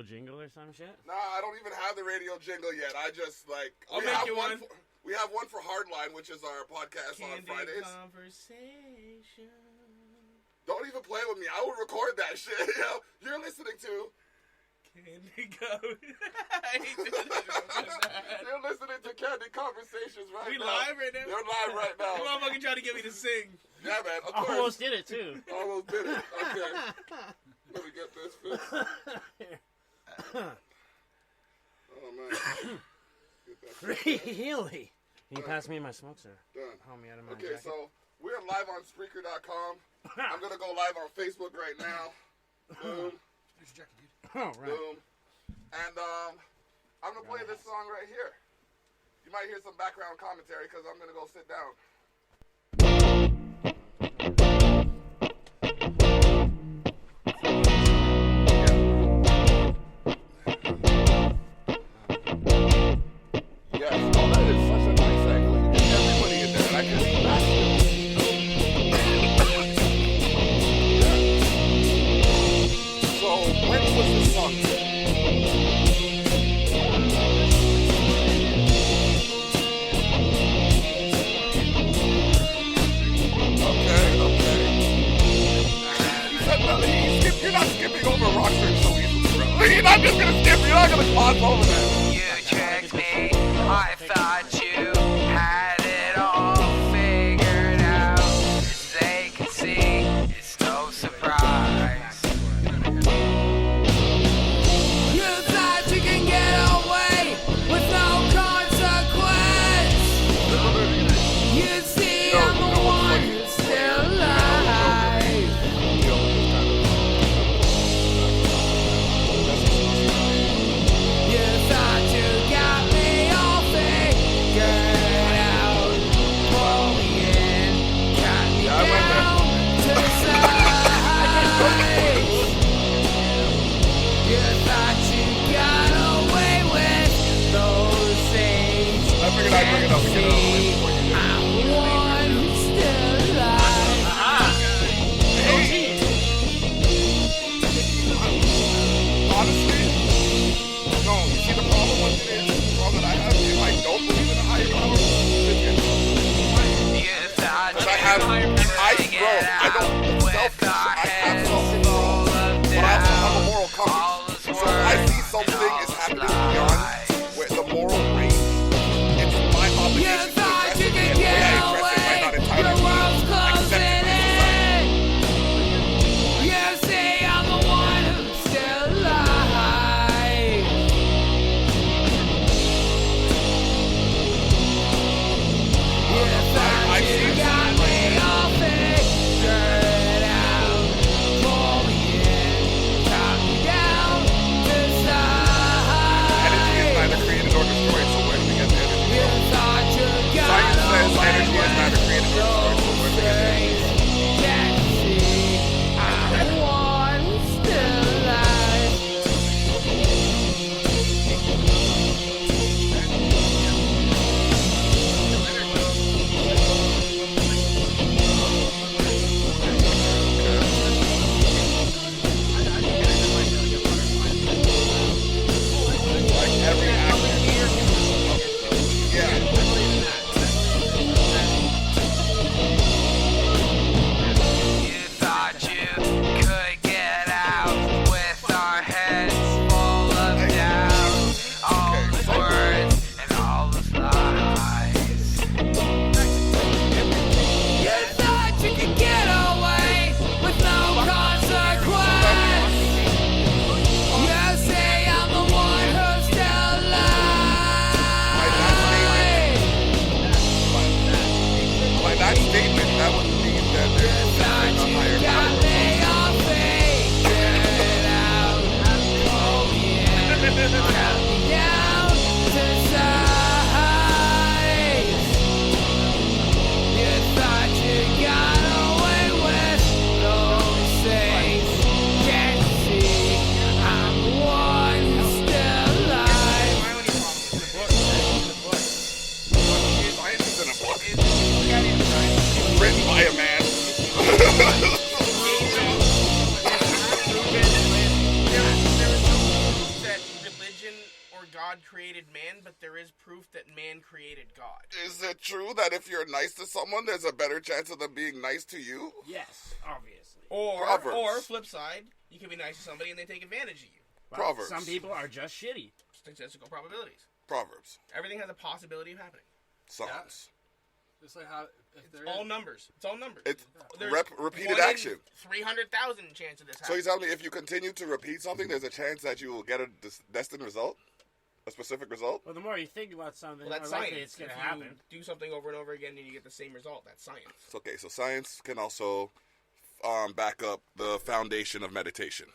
jingle or some shit? Nah, I don't even have the radio jingle yet. I just like I'll make you one. We have one for Hardline, which is our podcast on Fridays. Conversation. Don't even play with me. I will record that shit. You know? You're listening to Candy Code. I hate doing that. You're listening to Candy Conversations right We now. live right now? You're live right now. You motherfucker trying to get me to sing. Yeah, man. Of course. Almost did it, too. Almost did it. Okay. Let me get this fixed. Oh, man. Get that fixed. Really? Can you pass me my smoke, sir? Done. Help me out of my Okay, jacket. so we're live on Spreaker.com. I'm going to go live on Facebook right now. Boom. There's your jacket, dude. Oh, right. Boom. And I'm going to play this song right here. You might hear some background commentary because I'm going to go sit down. Yes, oh, that is such a nice angle. You get everybody in there, and I can see that. So, when was this song? You're not skipping over Rockstar so easily, bro. You're not just gonna skip, you're not gonna gloss over that. You tricked me, I thought you had it all figured out. As they can see, it's no surprise. You thought you can get away with no consequence. You see, I'm the one who's still alive. You thought you got me all figured out. Pull me in, cut me down to size. You thought you got away with those things. I figured I'd bring it up and get it out of the way before you did. I'm the one who's still alive. Honestly, no, you see the problem with it is, the problem that I have, if I don't believe in a higher power, then yes. You thought But you I have, were bro, I don't, selfish, I have self-control, but I also have a moral compass. So if I see something is happening beyond where the moral range, it's my obligation to address it, and the way I address it might not entirely be accepted in society. You say I'm the one who's still alive. You thought I've you seen got me all figured God created man, but there is proof that man created God. Is it true that if you're nice to someone, there's a better chance of them being nice to you? Yes, obviously. Or flip side, you can be nice to somebody and they take advantage of you. Well, Proverbs. Some people are just shitty. Statistical probabilities. Proverbs. Everything has a possibility of happening. Songs. Just like how if there All is- numbers. It's all numbers. It's There's repeated 1 in action. 300,000 chance of this So happening. you tell me if you continue to repeat something, there's a chance that you will get a destined result? A specific result? Well, the more you think about something, Well, that's the more likely science. it's going to If happen. you do something over and over again and you get the same result, that's science. It's okay, so science can also back up the foundation of meditation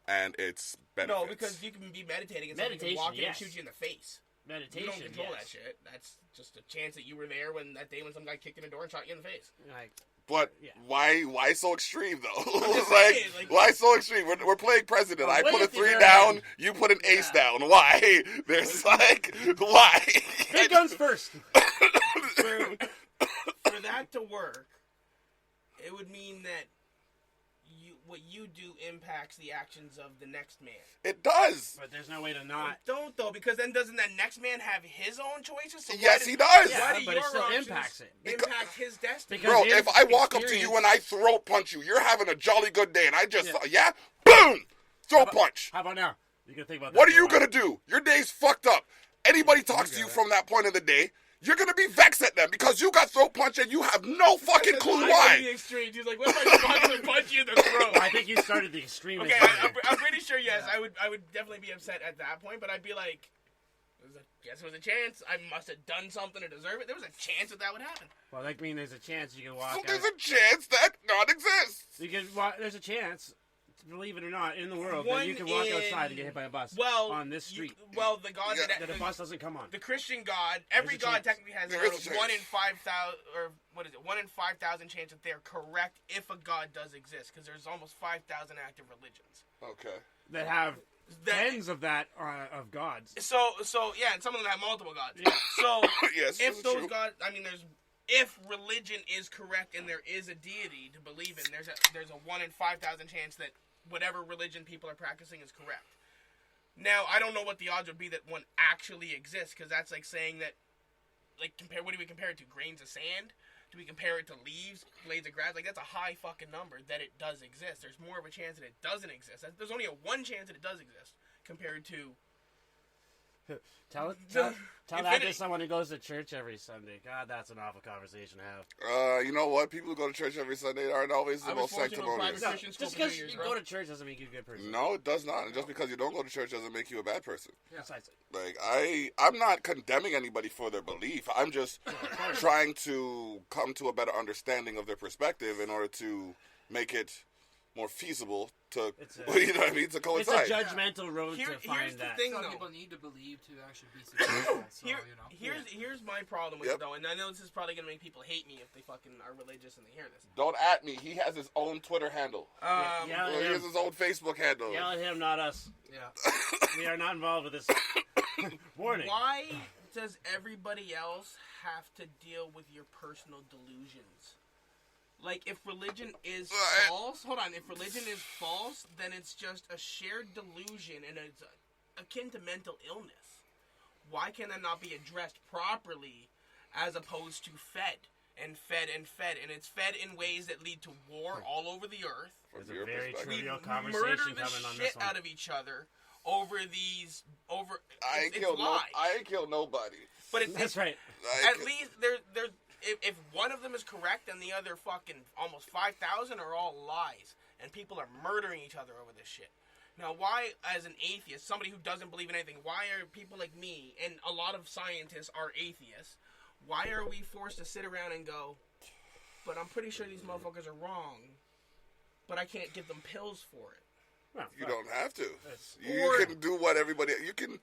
and its benefits. No, because you can be meditating and somebody can Meditation, walk in yes. and shoot you in the face. Meditation, You don't control yes. that shit. That's just a chance that you were there when that day when some guy kicked in the door and shot you in the face. Like, But Yeah. why so extreme though? just like, saying, like- why so extreme? We're playing president. Well, I way put a at the 3 very down. end. You put an ace down. Why? There's like why? big guns first. For that to work, it would mean that what you do impacts the actions of the next man. It does. But there's no way to not. Don't though, because then doesn't that next man have his own choices? So Yes, why he do- does. Yeah, Why do but it your still actions impacts it. impact his destiny? Because Bro, his if I walk up to you experience- and I throat punch you, you're having a jolly good day, and I just boom, throat punch. How about now? You can think about that. What are for a you while. gonna do? Your day's fucked up. Anybody talks to you from that point of the day, you're gonna be vexed at them because you got throat punched and you have no fucking clue I go to the why. extreme. He's like, what if I fucking punch you in the throat? I think you started the extreme. Okay, I'm pretty sure. Yes, I would definitely be upset at that point, but I'd be like, guess there was a chance. I must have done something to deserve it. There was a chance that would happen. Well, that means there's a chance you can walk So out. there's a chance that God exists. You can there's a chance, believe it or not, in the world One that you can walk in- outside and get hit by a bus. Well, on this street, the God Yeah. that a bus doesn't come on. the Christian God, every There's a God chance. technically has There a is a 1 in chance. 5,000, or what is it? 1 in 5,000 chance that they're correct if a God does exist, because there's almost 5,000 active religions. Okay. That have That- tens of that of gods. So yeah, and some of them have multiple gods. Yeah. So Yes, if this is those true. gods, if religion is correct and there is a deity to believe in, there's a 1 in 5,000 chance that whatever religion people are practicing is correct. Now, I don't know what the odds would be that one actually exists, because that's like saying that, what do we compare it to? Grains of sand? Do we compare it to leaves, blades of grass? Like, that's a high fucking number that it does exist. There's more of a chance that it doesn't exist. There's only a 1 chance that it does exist compared to... Tell that Infinity. to someone who goes to church every Sunday. God, that's an awful conversation to have. You know what? People who go to church every Sunday aren't always the I was most fortunate to go to sanctimonious. private Christian school Just for 2 because years, you bro. go to church doesn't make you a good person. No, it does not. And just because you don't go to church doesn't make you a bad person. Precisely. Like I'm not condemning anybody for their belief. I'm just trying to come to a better understanding of their perspective in order to make it more feasible to, It's you know what I mean, to It's a coincide. judgmental road Here's to find the that. thing, Some though. people need to believe to actually be successful. So, Here's my problem with Yep. it, though, and I know this is probably gonna make people hate me if they fucking are religious and they hear this. Don't at me. He has his own Twitter handle. Yeah, Um, yeah. He has his own Facebook handle. Yell at him, not us. Yeah. We are not involved with this. Warning. Why does everybody else have to deal with your personal delusions? Like, if religion is false, if religion is false, then it's just a shared delusion and it's akin to mental illness. Why can that not be addressed properly as opposed to fed and fed and fed? And it's fed in ways that lead to war all over the earth. From There's a your very perspective. We trivial murder conversation the coming on shit this one. out of each other over these, I ain't killed nobody. But it's, That's right. at least there's if one of them is correct, then the other fucking almost 5,000 are all lies, and people are murdering each other over this shit. Now, why, as an atheist, somebody who doesn't believe in anything, why are people like me, and a lot of scientists are atheists, why are we forced to sit around and go, but I'm pretty sure these motherfuckers are wrong, but I can't give them pills for it? Well, You fuck. don't have to. That's- You Or- can do what everybody. You can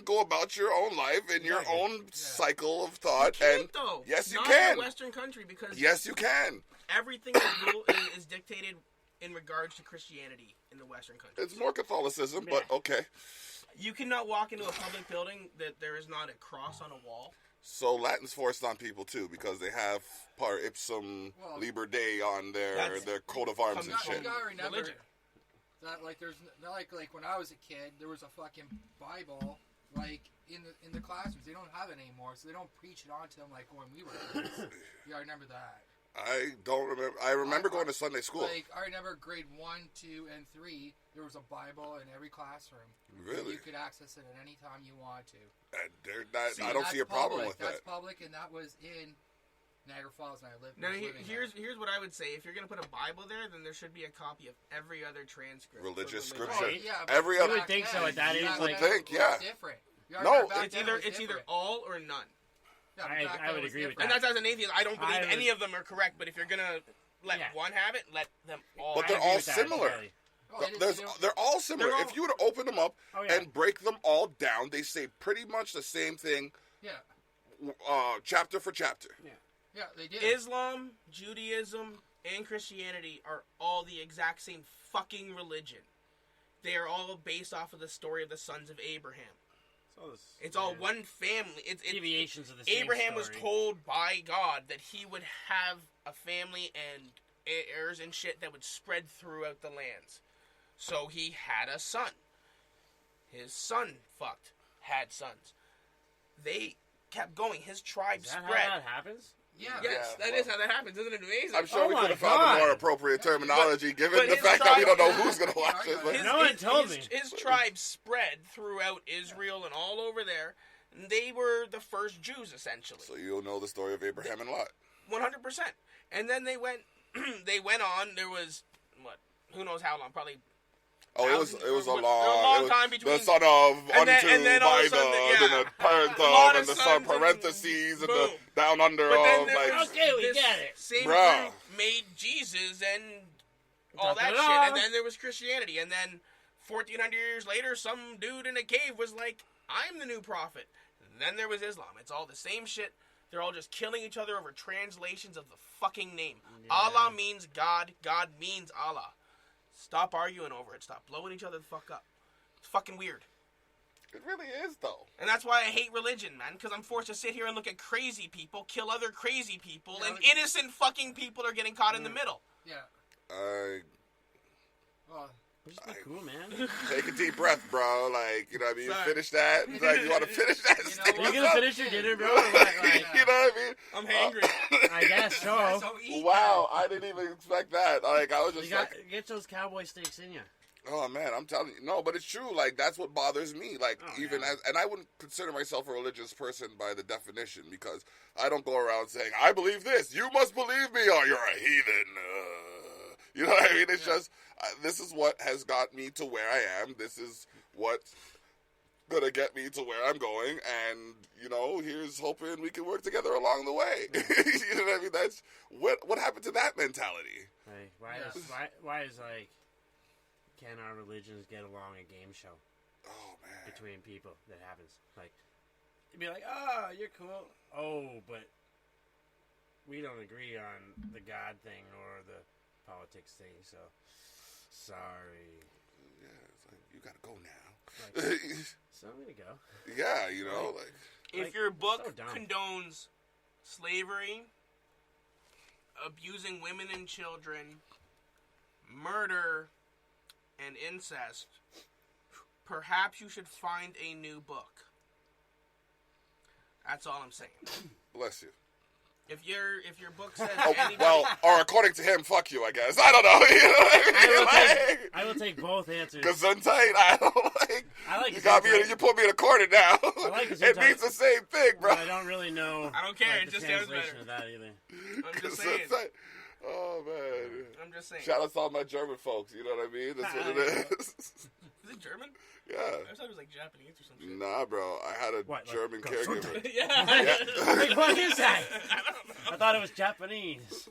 go about your own life in your Exactly. own cycle of thought. You can't, And though. yes, you Not can. in a Western country, because yes, you can. everything is dictated in regards to Christianity in the Western countries. It's more Catholicism, but Yeah. okay. You cannot walk into a public building that there is not a cross on a wall. So Latin's forced on people too because they have par ipsum Well, Liber Dei on That's- their coat of arms comes and from shit. You gotta remember religion. that, like, there's not like when I was a kid, there was a fucking Bible like in the classrooms, they don't have it anymore, so they don't preach it on to them like when we were kids. Yeah, I remember that. I don't remember. I remember going to Sunday school. Like, I remember grade 1, 2, and 3, there was a Bible in every classroom. Really? You could access it at any time you want to. I don't see a problem with That's that. public, and that was in Niagara Falls, and I lived Now, living here's what I would say. If you're going to put a Bible there, then there should be a copy of every other transcript. Religious for scripture. Oh, yeah, Every You other. would think so at that age. You would Like, think, yeah. Different. No, Back then it was It's either different. all or none. Yeah, I back then would it was agree with different. And that's as an atheist. I don't believe I would- any of them are correct, but if you're going to let one have it, let them all But have they're it. all with that similar. entirely. Oh, it is- There's, they don't- they're all similar. They're all- If you were to open them up Oh, yeah. and break them all down, they say pretty much the same thing, Yeah, chapter for chapter. yeah, they did. Islam, Judaism, and Christianity are all the exact same fucking religion. They are all based off of the story of the sons of Abraham. It's all one family. It's Deviations of the same Abraham was story. told by God that he would have a family and heirs and shit that would spread throughout the lands. So he had a son. His son had sons. They kept going. His tribe Is that spread. how that happens? Yeah. Yes, Yeah, that is how that happens. Isn't it amazing? I'm sure Oh we my could have found God. a more appropriate terminology given but the his fact that we don't know tribe- who's going to watch this. But No one told me. His tribe spread throughout Israel and all over there. And they were the first Jews, essentially. So you'll know the story of Abraham and Lot. 100%. And then they went on. There was, who knows how long? Probably. Oh, it was a But long, a long time between- the son of and then- unto and then all by of a sudden, the, yeah. then the parent A lot of, of and the sons son and parentheses and the boom. down under But then of there like. was Okay, we this get it. Same Bruh. group made Jesus and all that Da-da-da. shit. And then there was Christianity. And then 1,400 years later, some dude in a cave was like, I'm the new prophet. And then there was Islam. It's all the same shit. They're all just killing each other over translations of the fucking name. Yeah. Allah means God. God means Allah. Stop arguing over it. Stop blowing each other the fuck up. It's fucking weird. It really is though. And that's why I hate religion, man. Because I'm forced to sit here and look at crazy people, kill other crazy people, Yeah, and like- innocent fucking people are getting caught in the middle. Yeah. Well, Just be cool, man. Take a deep breath, bro. Like, you know what I mean? Sorry. Finish that. Like, you want to finish that? You know statement what? Are you gonna up? finish your dinner, bro? Or what? Like, You know what I mean? I'm hangry. I guess so. so eat. Wow, I didn't even expect that. Like, I was just You got like, get those cowboy steaks in you. oh man, I'm telling you, no, but it's true. Like, that's what bothers me. Like, Oh, even yeah. as, and I wouldn't consider myself a religious person by the definition because I don't go around saying I believe this. You must believe me, or you're a heathen. You know what I mean? It's just this is what has got me to where I am. This is what's gonna get me to where I'm going, and you know, here's hoping we can work together along the way. You know what I mean? That's what happened to that mentality. Like, Yeah. why is like, can our religions get along a game show Oh man. between people? That happens. Like, you'd be like, oh, you're cool. Oh, but we don't agree on the God thing or the politics thing. So sorry. Yeah, it's like you gotta go now. Like, so I'm gonna go. Yeah, you know, like If Like, your book so dumb. condones slavery, abusing women and children, murder, and incest, perhaps you should find a new book. That's all I'm saying. bless you. If your book says Oh, anybody, well, or according to him, fuck you, I guess. I don't know. You know what I mean? I will take both answers. Gesundheit, I don't like. I like You got me. Gesundheit. You put me in a corner now. I like It Gesundheit. means the same thing, bro. But I don't really know. I don't care, like, it the just sounds translation better. of that either. I'm just saying. Gesundheit. Oh man. I'm just saying. Shout out to all my German folks. You know what I mean? That's what it is. Is it German? Yeah. I thought it was like Japanese or some shit. Nah, bro. I had a What, like German caregiver. Yeah. Like, what is that? I don't know. I thought it was Japanese.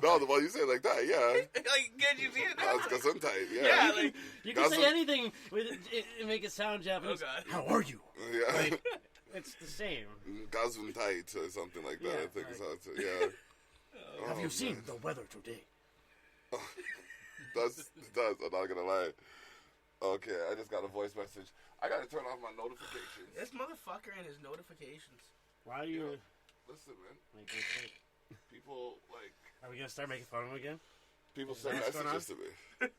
No, the one you say like that, yeah. Like, good you see it now? That's Gesundheit, Yeah, yeah. like, You can That's say what- anything with it make it sound Japanese. Oh, God. How are you? Yeah. Like, it's the same. Gesundheit or something like that. Yeah, I think it's how like- it's, yeah. Have Oh, you seen man. the weather today? Does I'm not gonna lie. Okay, I just got a voice message. I gotta turn off my notifications. this motherfucker and his notifications. Why do you? Listen, man. Like, People like. are we gonna start making fun of him again? People say What's going messages to me.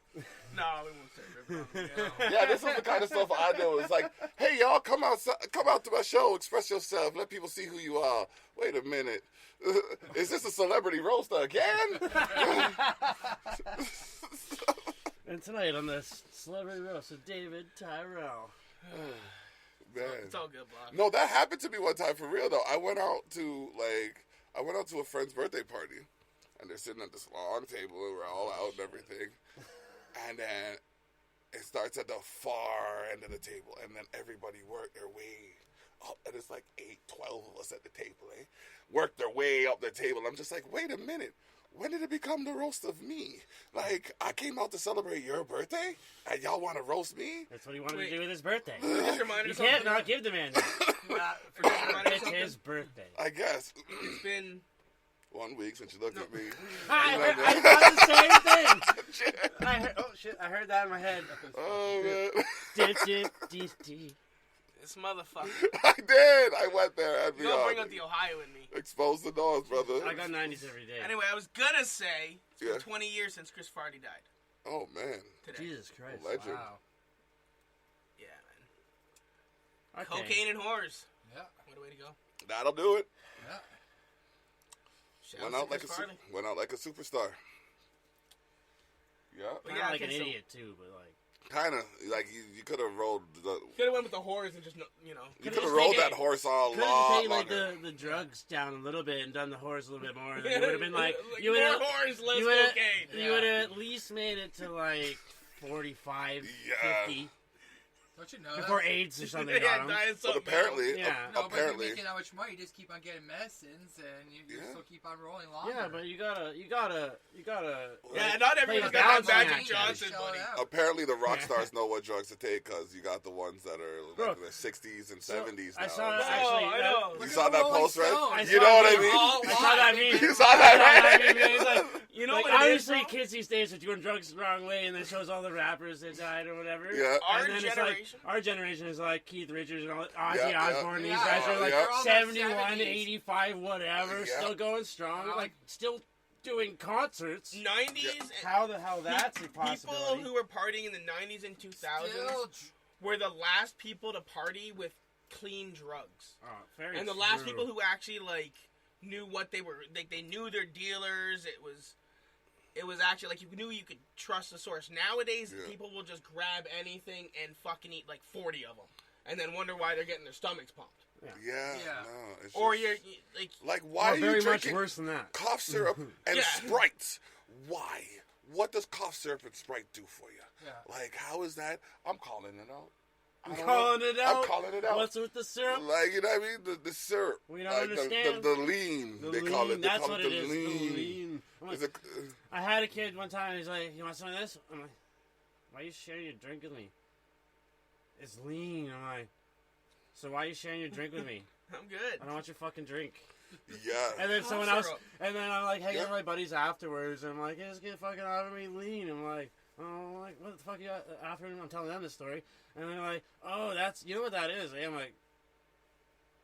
No, we won't say rip on. Yeah, this is the kind of stuff I do. It's like, hey, y'all, come out to my show, express yourself, let people see who you are. Wait a minute. Is this a celebrity roaster again? And tonight on the Celebrity Roast of David Tyrell. Man. It's all good, Block. No, that happened to me one time for real though. I went out to a friend's birthday party, and they're sitting at this long table, and we're all out and everything. And then it starts at the far end of the table, and then everybody worked their way up, and it's like 8, 12 of us at the table, eh? Worked their way up the table. I'm just like, wait a minute. When did it become the roast of me? Like, I came out to celebrate your birthday, and y'all want to roast me? That's what he wanted to do with his birthday. Just remind You us can't something. not give the man that. It's his birthday. I guess. It's been 1 week since you looked at me. I thought the same thing. I heard, oh shit! I heard that in my head. Oh, man. this motherfucker. I did. I went there and You don't bring beyond. up the Ohio in me. Expose the doors, brother. I got 90s every day. Anyway, I was gonna say it's been Yeah. 20 years since Chris Farley died. Oh, man. Today. Jesus Christ. Legend. Wow. Yeah, man. Okay. Cocaine and whores. Yeah. What a way to go. That'll do it. Yeah. Shout Went out out to like Chris a Farley. went out like a superstar. Yeah. But Not yeah, like okay, an so- idiot too, but like Kind of. Like, you could have rolled the... Could have went with the whores and just, you know. You Could've could have just rolled taken- that horse all could have long taken like longer. the drugs down a little bit and done the horse a little bit more. And then you would have been like you more would have whores, less you would have cocaine. you would have at least made it to like 45, Yeah. 50 Don't you know before that? AIDS or something Yeah, got him. diet But something apparently, Yeah. No, but apparently, you're making that much money, you just keep on getting medicines, and you Yeah. still keep on rolling longer. Yeah, but you gotta. else. Yeah, not everyone's Play got that balancing Magic act. Johnson, Shell buddy. it out. apparently the rock stars know what drugs to take because you got the ones that are like Bro. in their 60s and So, 70s now. I saw It's like- actually. I know. you Look saw at the that Rolling post, right? Stones. You know what I All mean? I saw that meme. You saw that, right? It's like, You know like, what it is, obviously, bro? kids these days are doing drugs the wrong way, and it shows all the rappers that died or whatever. Yeah. Our And then it's like, generation. our generation is like Keith Richards and all, Ozzy Yeah, Osbourne. yeah. These guys Yeah, are like yeah. They're all in 71, their 70s. 85, whatever, Yeah. still going strong, like still doing concerts. 90s How the hell that's a people possibility? who were partying in the 90s and 2000s Still, were the last people to party with clean drugs. Oh, very And the last true. people who actually like knew what they were, like they knew their dealers. It was actually like you knew you could trust the source. Nowadays, Yeah. people will just grab anything and fucking eat like 40 of them, and then wonder why they're getting their stomachs pumped. Yeah. Yeah. No, it's Or just- you're like, like, why Or are you very much drinking worse than that. cough syrup and Yeah. Sprite? Why? What does cough syrup and Sprite do for you? Yeah. Like, how is that? I'm calling it out. I I'm don't calling know. it out. I'm calling it out. What's with the syrup? Like, you know what I mean? The syrup. We don't like understand. The lean. The they lean, call it. They that's call what it it the is. lean. The lean. I'm like, It's I had a kid one time. He's like, "You want some of this?" I'm like, "Why are you sharing your drink with me?" It's lean. I'm like, "So why are you sharing your drink with me? I'm good. I don't want your fucking drink." yeah. And then Cough someone else, syrup. and then I'm like hanging Yeah. with my buddies afterwards, and I'm like, "Hey, just get fucking offer me lean." I'm like, "Oh, like what the fuck you offering?" I'm telling them this story, and they're like, "Oh, that's you know what that is?" And I'm like,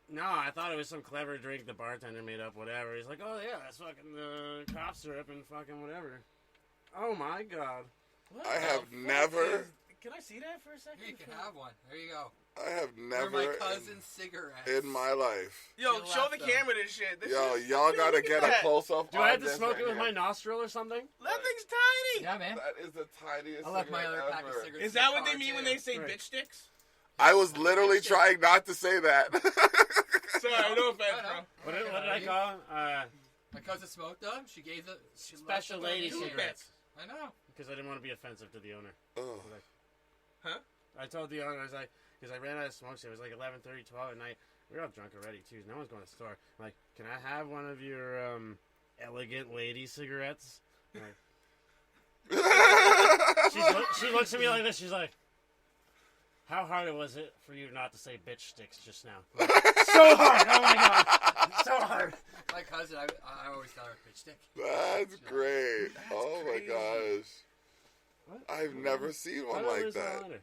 "No, I thought it was some clever drink the bartender made up, whatever." He's like, "Oh yeah, that's fucking cough syrup and fucking whatever." Oh my god. What I the have fuck never- Can I see that for a second? Here, you can have one. There you go. I have They're never my cousin's cigarettes. in my life. Yo, She show left the them. camera this shit. This Yo, is- y'all gotta look at get a that. close up. Do I have to smoke it with my nostril or something? That thing's tiny. Yeah, man. That is the tiniest. I left my cigarette other pack of ever. cigarettes. Is in that the what they car, mean when too. they say Right. bitch sticks? I was literally trying not to say that. Sorry, no offense, I bro. know. What did I call them? My cousin smoked them. She gave the she left Special them on lady the Two unit. cigarettes. I know. Because I didn't want to be offensive to the owner. Oh. Huh? I told the owner, I was like, because I ran out of smokes. It was like 11:30, 12 at night. We were all drunk already, too. No one's going to the store. I'm like, can I have one of your elegant lady cigarettes? I'm like, she looks at me like this. She's like, how hard was it for you not to say bitch sticks just now? I'm like, so hard. Oh, my God. So hard. My cousin, I always call her bitch stick. That's great. Oh my crazy. gosh. What? I've never seen one I don't like lose that. lighter.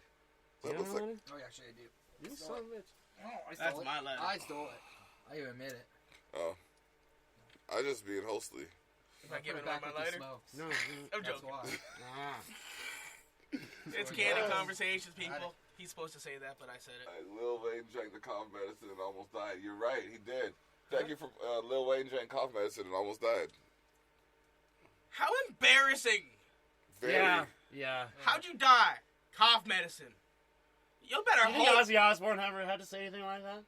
That You don't looks have like- a lighter? Oh, actually, I do. You son of a bitch. Oh, I stole That's it. my letter. I stole it. I even admit it. Oh. I just being hostly. If I give Put it it away back my with the lighter. smokes. No. I'm That's joking. why. It's So candid yes. conversations, people. He's supposed to say that, but I said it. Lil Wayne drank the cough medicine and almost died. You're right, he did. Thank you for Lil Wayne drank cough medicine and almost died. How embarrassing! Very. Yeah. How'd you die? Cough medicine. You better You think hope. Ozzy Osbourne ever had to say anything like that?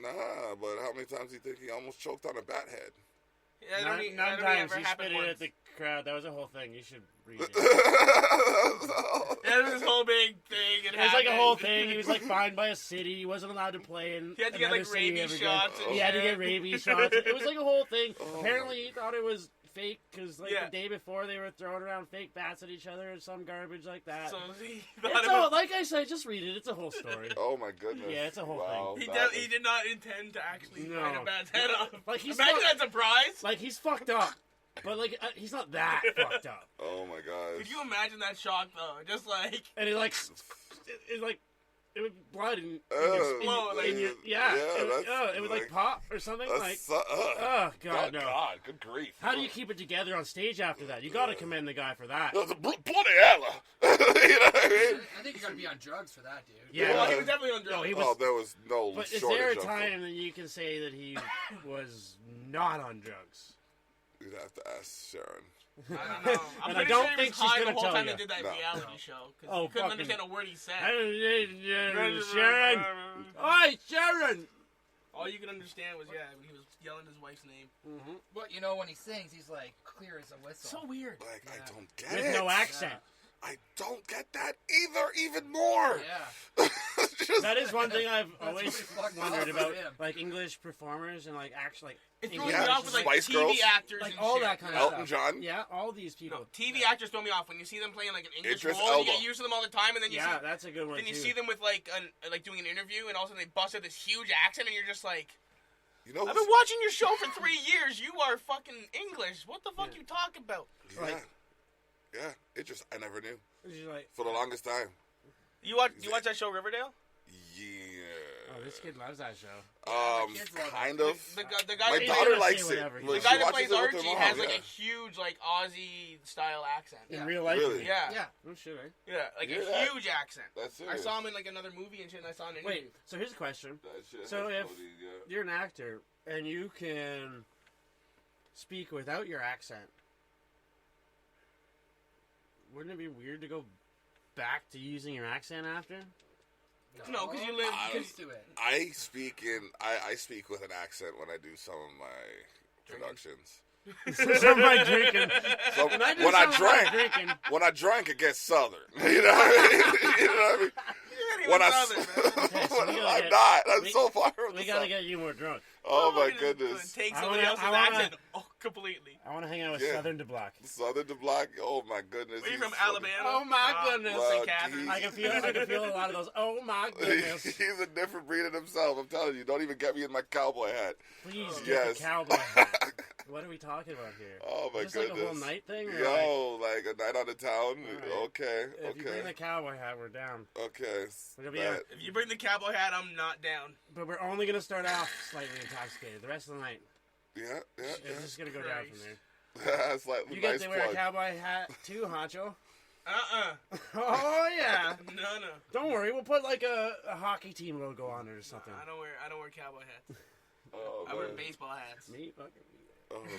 Nah, but how many times do you think he almost choked on a bat head? I don't think None it times ever he happened spit it once. at the crowd. That was a whole thing. You should read it. Yeah, this whole big thing. It was like a whole thing. He was like fined by a city. He wasn't allowed to play in. He had to get another like city rabies ever shots. again. And He had to shit. get rabies shots. It was like a whole thing. Oh Apparently, he thought it was fake because like Yeah. the day before they were throwing around fake bats at each other or some garbage like that. So he thought It's it all, was, like I said, just read it. It's a whole story. Oh my goodness. Yeah, it's a whole wow, he, that he did not intend to actually No. bite a bat's head off. Like, he's Imagine not- that surprise. Like he's fucked up, but like he's not that fucked up. Oh my gosh. Could you imagine that shock though? Just like And it like it was blood and Explode, like- yeah, that's it would like pop or something that's like. so- Oh god, no! God, good grief. How do you keep it together on stage after that? You got to commend the guy for that. Bloody hell. You know what I mean? I think you gotta be on drugs for that, dude. Yeah. well, he was definitely on No, drugs. he Oh, was. there was no But is shortage there a of them. time that you can say that he was not on drugs? You'd have to ask Sharon. I don't know. I'm And I pretty don't sure he think was she's high the gonna whole tell time ya. they did that No. reality show because Oh, he couldn't fucking- understand a word he said. Sharon, oi, Sharon. All you could understand was when he was yelling his wife's name. But you know, when he sings, he's like clear as a whistle. So weird. Like, Yeah. I don't get With it. no accent. I don't get that either, even more. Yeah. Just- That is one thing I've That's always really fucked wondered up about, with him. like English performers and like actually like It throws English me Yeah, off with like Spice TV Girls. actors like and all shit. that kind of Elton stuff. John. Yeah, all these people. No, TV actors throw me off when you see them playing like an English Idris role. You Elba. get used to them all the time, and then you Yeah, see that's a good one then you too. see them with like doing an interview, and all of a sudden they bust out this huge accent, and you're just like, You know I've what's... been watching your show for 3 years. You are fucking English. What the fuck you talking about? Yeah. Like- Yeah. It just... I never knew. She's like, For the longest time. You watch that show Riverdale? Yeah. oh, this kid loves that show. my kids love it. Kind of. The guy My that daughter say likes it. whatever, Well, the the she guy that watches plays it with her Archie mom, has like yeah. a huge like Aussie style accent. In Yeah. real life. Really? Yeah. Yeah. Oh shit, eh? Yeah, like Hear a that? huge accent. That's it. I saw him in like another movie and shit, and I saw an interview. Wait, so here's a question. That shit So has if Cody, yeah. you're an actor and you can speak without your accent, wouldn't it be weird to go back to using your accent after? No, 'cause you live- I- used to it. I speak with an accent when I do some of my productions. Somebody drinking. So When I do when I something like drank, drinking, it gets southern. You know what I mean? You know what I mean? You're When not I, even Southern, man. Okay, so we gotta I'm get- not. I'm we- so far from we the gotta south. get you more drunk. Oh my We're gonna goodntake Take I somebody wanna- else's I wanna- accent completely. I want to hang out with Yeah. Southern to Black. Southern to black. Oh my goodness. Were you he's from so- Alabama? Oh my goodness. Well, St. Catherine. I can feel a lot of those. Oh my goodness! He's a different breed in himself. I'm telling you. Don't even get me in my cowboy hat. Please get Yes. the cowboy hat. What are we talking about here? Oh my Is this goodness. like a whole night thing? Or Yo, like a night on the town. Alright. Okay. like, if you bring Okay. the cowboy hat, we're down. Okay. It'll be That- If you bring the cowboy hat, I'm not down. But we're only gonna start off slightly intoxicated. The rest of the night, Yeah. it's just gonna go down from there. That's like You nice get to wear a plug. cowboy hat too, Honcho. Uh-uh. Oh yeah. No. Don't worry, we'll put like a hockey team logo on it or something. I don't wear cowboy hats. Oh, I wear man. baseball hats. Me fucking. Oh, man.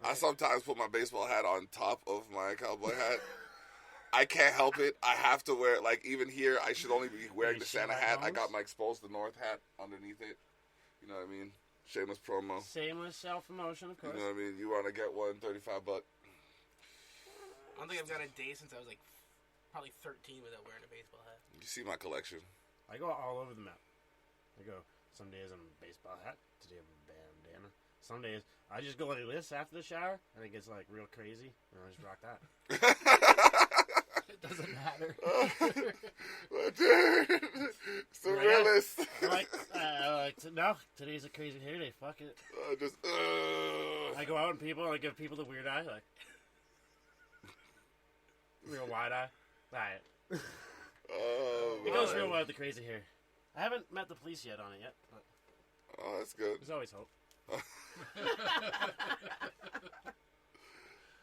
I sometimes put my baseball hat on top of my cowboy hat. I can't help it. I have to wear it. Like, even here, I should only be wearing You the show Santa my hat. I bones? got my Exposed the North hat underneath it. You know what I mean? Shameless promo. Shameless self-promotion, of You course. know what I mean? You want to get one, $35. I don't think I've got a day since I was like probably 13 without wearing a baseball hat. You see my collection. I go all over the map. I go, some days I'm a baseball hat, today I'm a bandana. Some days I just go like this after the shower, and it gets like real crazy, and I just rock that. It doesn't matter. Dude, it's the Yeah. realist. I'm like, no, today's a crazy hair day, fuck it. Just, I go out and I give people the weird eye, like, real wide eye. Alright. Oh, It goes man. real well with the crazy hair. I haven't met the police yet on it yet, but Oh, that's good. there's always hope.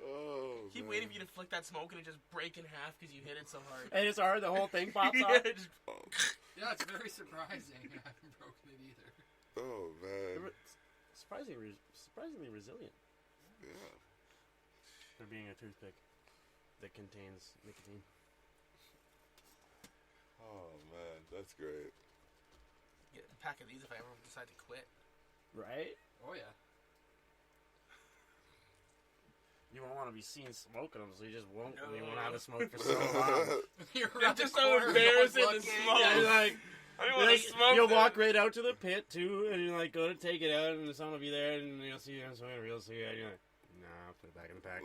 Oh, Keep man. waiting for you to flick that smoke and it just break in half because you hit it so hard. And it's hard. The whole thing pops Yeah, off. it just- Yeah, it's very surprising. I haven't broken it either. Oh, man. Surprisingly resilient Yeah. for being a toothpick that contains nicotine. Oh, man. That's great. Get a pack of these if I ever decide to quit. Right? Oh yeah. You won't want to be seen smoking them, so you just won't. No. You won't have to smoke for so long. You're It's around just the so corner, embarrassing no to looking. smoke. Yeah, you're like, I don't want to smoke. you'll them. walk right out to the pit too, and you like go to take it out, and someone will be there, and you'll see you're smoking a real cigarette. And you're like, nah, put it back in the pack.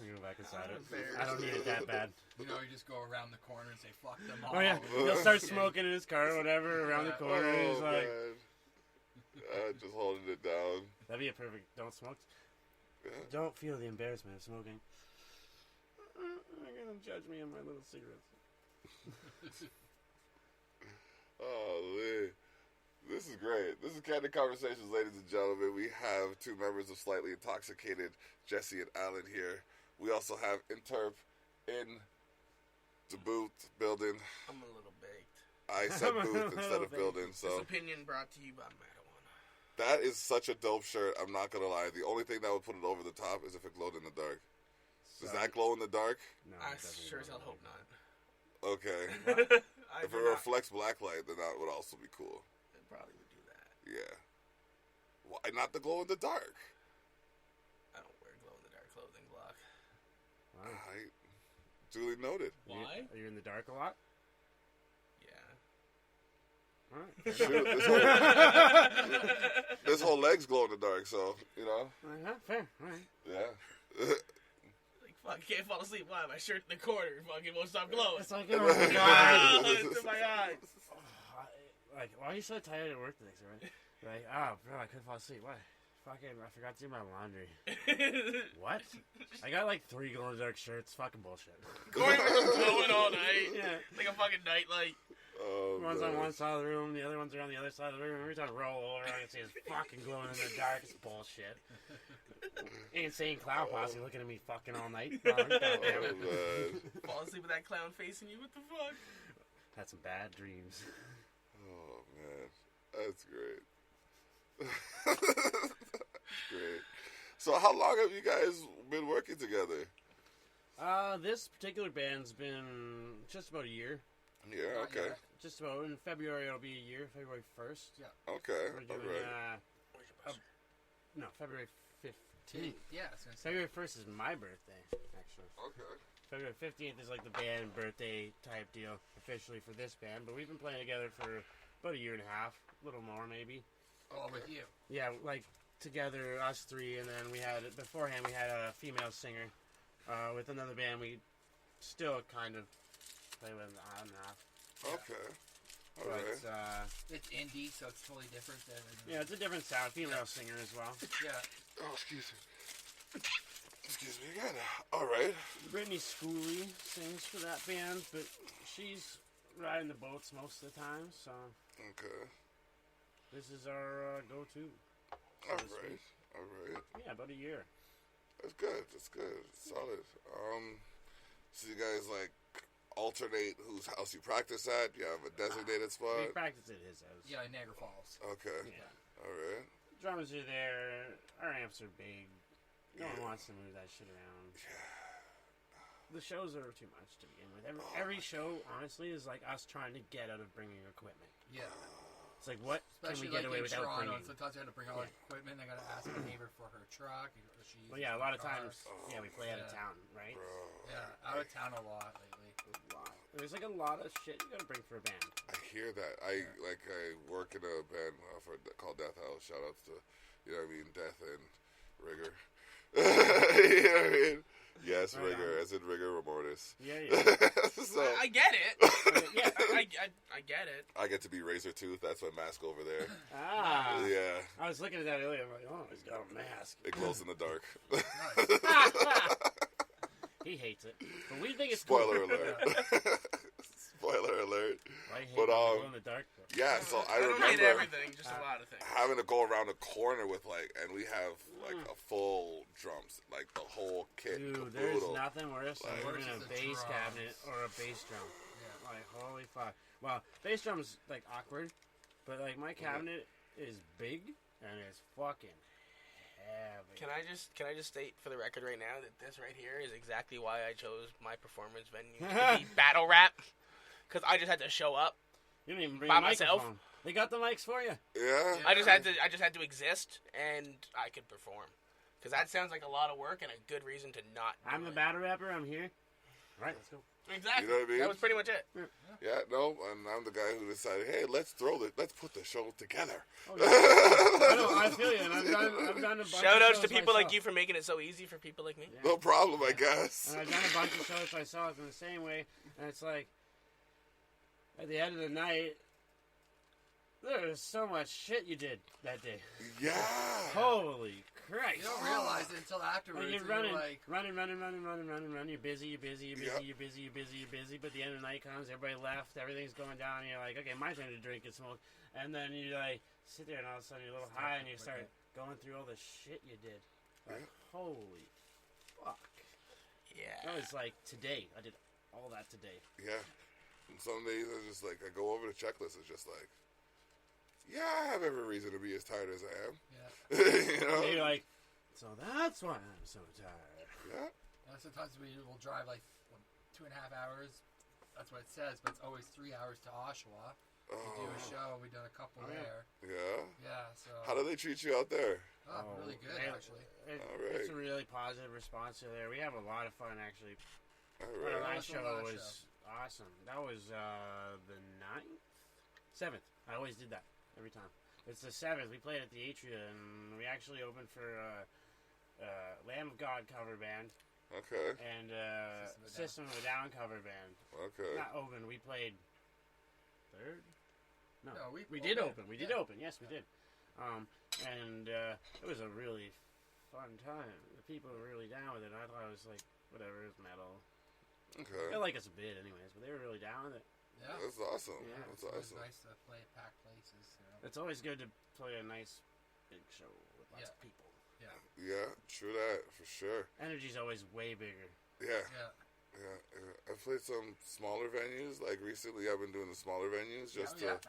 You go back inside it. I don't need it that bad. You know, you just go around the corner and say, fuck them all. Oh yeah, he'll start smoking in his car or whatever around the corner. And he's like, man. Just holding it down. that'd be a perfect. Don't smoke. Yeah. Don't feel the embarrassment of smoking. They're gonna judge me on my little cigarettes. Oh, man. This is great. This is Candid Conversations, ladies and gentlemen. We have two members of Slightly Intoxicated, Jesse and Alan here. We also have Interp in the booth building. I'm a little baked. I said booth instead of building, This so opinion brought to you by marijuana. that is such a dope shirt. I'm not gonna lie. The only thing that would put it over the top is if it glowed in the dark. Does that glow in the dark? No, I it doesn't sure as go hell hope like not. Okay. I If do it not. reflects black light, then that would also be cool. It probably would do that. Yeah. Why not the glow in the dark? I don't wear glow in the dark clothing, Glock. that. Wow. Alright. Duly noted. Why? Are you in the dark a lot? Yeah. Alright. Shoot, this whole leg's glow in the dark, so, you know? Uh-huh, fair. Alright. Yeah. Like, fuck, I can't fall asleep. Why? My shirt in the corner fucking won't stop glowing. It's like, oh my god. It's in my eyes. Like, why are you so tired at work today, sir? Like, oh, bro, I couldn't fall asleep. Why? Fucking, I forgot to do my laundry. What? I got like 3 glow-in-the-dark shirts. Fucking bullshit. Corner was glowing all night. Yeah. Like a fucking nightlight. Oh, One's on man. one side of the room, the other ones are on the other side of the room. Every time I roll over, I can see it's fucking glowing in the dark. It's bullshit. Insane clown posse looking at me fucking all night. Oh, God damn Oh, it. man. Fall asleep with that clown facing you. What the fuck? Had some bad dreams. Oh, man. That's great. That's great. So how long have you guys been working together? This particular band's been just about a year. Yeah, Not okay. yet. Just about in February it'll be a year. February 1st. Okay, We're doing alright. Where's your buzzer? no, February 15th. Yeah, I was gonna say. February 1st is my birthday, actually. Okay. February 15th is like the band birthday type deal officially for this band, but we've been playing together for about a year and a half, a little more maybe. Oh, with you. Yeah, like together, us three, and then we had beforehand we had a female singer with another band. We still kind of play with on and off. Okay. Alright. But It's indie, so it's totally different than. yeah, it's a different sound. Female singer as well. Yeah. Oh, excuse me. Excuse me again. Alright. Brittany Schooley sings for that band, but she's riding the boats most of the time, so Okay. this is our go-to. Alright. Alright. Yeah, about a year. That's good. That's good. Solid. So you guys like alternate whose house you practice at? You have a designated We spot? practice at his house. Yeah, in Niagara Falls. Okay. Yeah. Alright. Drummers are there. Our amps are big. No one Yeah. wants to move that shit around. The shows are too much to begin with. Every show, honestly, is like us trying to get out of bringing equipment. Yeah. It's like, what Especially can we get like away in without Toronto. bringing? Sometimes I had to bring all the equipment. I got to ask my neighbor for her truck. Or she Well, yeah, a lot of car. times, yeah, we play out of Yeah. town, right? Yeah, out of town a lot lately. There's like a lot of shit you gotta bring for a band. I hear that. I work in a band called Death House. Shout outs to, you know what I mean, Death and Rigor. You know what I mean? Yes, Right rigor, on. as in rigor mortis. Yeah, yeah. So I get it. Yeah. I get it. I get to be Razor Tooth. That's my mask over there. Ah. Yeah, I was looking at that earlier. I'm like, oh, he's got a mask. it glows in the dark. Nice. He hates it, but we think it's Spoiler cool. alert. Spoiler alert. I hate But, glow in the dark. Yeah, so I don't hate remember everything, just a lot of things. having to go around the corner with and we have like a full drums, like the whole kit. Dude, there's caboodle. nothing worse than Like- ordering a Versus the bass drums. cabinet or a bass drum. Yeah. Like, holy fuck. Well, bass drum's like awkward, but like my cabinet is big and it's fucking heavy. Can I just state for the record right now that this right here is exactly why I chose my performance venue to be battle rap, because I just had to show up. You didn't even bring by a myself? microphone. They got the mics for you. Yeah. I just had to exist, and I could perform. Because that sounds like a lot of work and a good reason to not do I'm the it. battle rapper. I'm here. All right, let's go. Exactly. You know what I mean? That was pretty much it. Yeah, no, and I'm the guy who decided, hey, let's put the show together. Oh, yeah. I know. I feel you. And I've done a bunch Shout of outs to shows people like myself. you for making it so easy for people like me. Yeah. No problem, I guess. And I've done a bunch of shows myself in the same way, and it's like, at the end of the night, there was so much shit you did that day. Yeah. Holy Christ! You don't realize it until afterwards. Like you're and running, like, running. You're busy. Yep. But the end of the night comes, everybody left, everything's going down. And you're like, okay, my turn to drink and smoke. And then you like sit there, and all of a sudden you're a little high, and you start going through all the shit you did. Like, holy fuck! Yeah. That was like today. I did all that today. Yeah. And some days I just I go over the checklist. It's just like, yeah, I have every reason to be as tired as I am. yeah. You know? And you're like, so that's why I'm so tired. Yeah. Sometimes we will drive like 2.5 hours. That's what it says, but it's always 3 hours to Oshawa. We do a show. We've done a couple Oh, yeah. there. Yeah. Yeah, so How do they treat you out there? really good man, actually. Alright. It's a really positive response to there. We have a lot of fun actually. All Our right. last What's the show last was awesome. That was the 9th? 7th. I always did that every time. It's the 7th. We played at the Atria, and we actually opened for Lamb of God cover band Okay. and System of a Down cover band. Okay. Not open. We played third? No, No, we did open. We did Yeah. open. Yes, we did. And it was a really fun time. The people were really down with it. I thought it was like, whatever, it was metal. Okay. They like us a bit anyways, but they were really down with it. Yeah. That's awesome. Yeah. That's It's always awesome. nice to play at packed places. You know? It's always good to play a nice big show with lots Yeah. of people. Yeah, true that for sure. Energy's always way bigger. Yeah. Yeah. Yeah. I've played some smaller venues. Like recently, I've been doing the smaller venues just yeah. to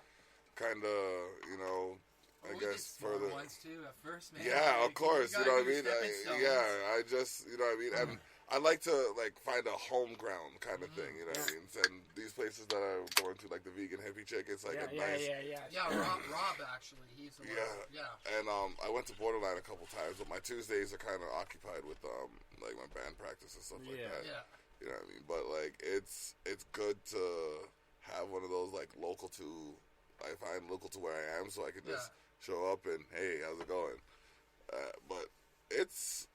kind of, I We guess did smaller further. ones too at first, man. Yeah, of Like, course. You gotta know what I do mean? stepping stones. I just, you know what I mean? And I like to, find a home ground kind of thing, you know what I mean? And these places that I'm going to, like the vegan hippie chick, it's like a nice... Yeah, Rob actually, he's the one. Yeah. Yeah. And I went to Borderline a couple times, but my Tuesdays are kind of occupied with, my band practice and stuff like Yeah. that. Yeah. You know what I mean? But, it's good to have one of those, local to... I find local to where I am, so I can just show up and, hey, how's it going? But it's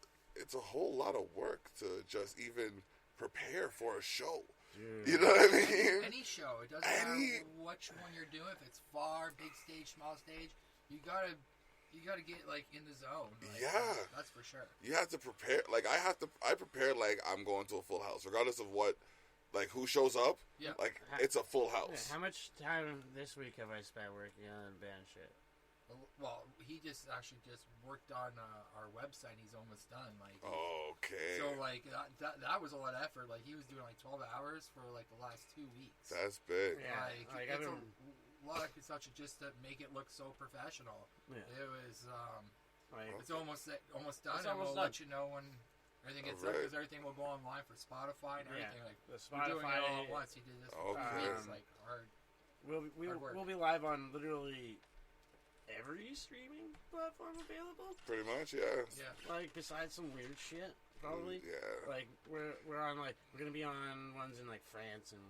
a whole lot of work to just even prepare for a show. Dude. You know what I mean? Any show, it doesn't matter which one you're doing. If it's far, big stage, small stage, you gotta get in the zone. Yeah. That's for sure. You have to prepare. I prepare like I'm going to a full house, regardless of what, who shows up. Yeah. It's a full Yeah, house. how much time this week have I spent working on band shit? Well, he just worked on our website. He's almost done. Okay. So that was a lot of effort. He was doing 12 hours for the last 2 weeks. That's big. Yeah. It's a lot of construction just to make it look so professional. Yeah. It was Like, it's almost done, It's and almost we'll done. let you know when everything gets up, Alright. because everything will go online for Spotify and Yeah. everything. the We're doing it all Spotify. at once. He did this for 2 Okay. weeks. Hard. Hard work. We'll be live on literally every streaming platform available. Pretty much, yeah. Yeah. Besides some weird shit, probably. Yeah. We're on we're gonna be on ones in France and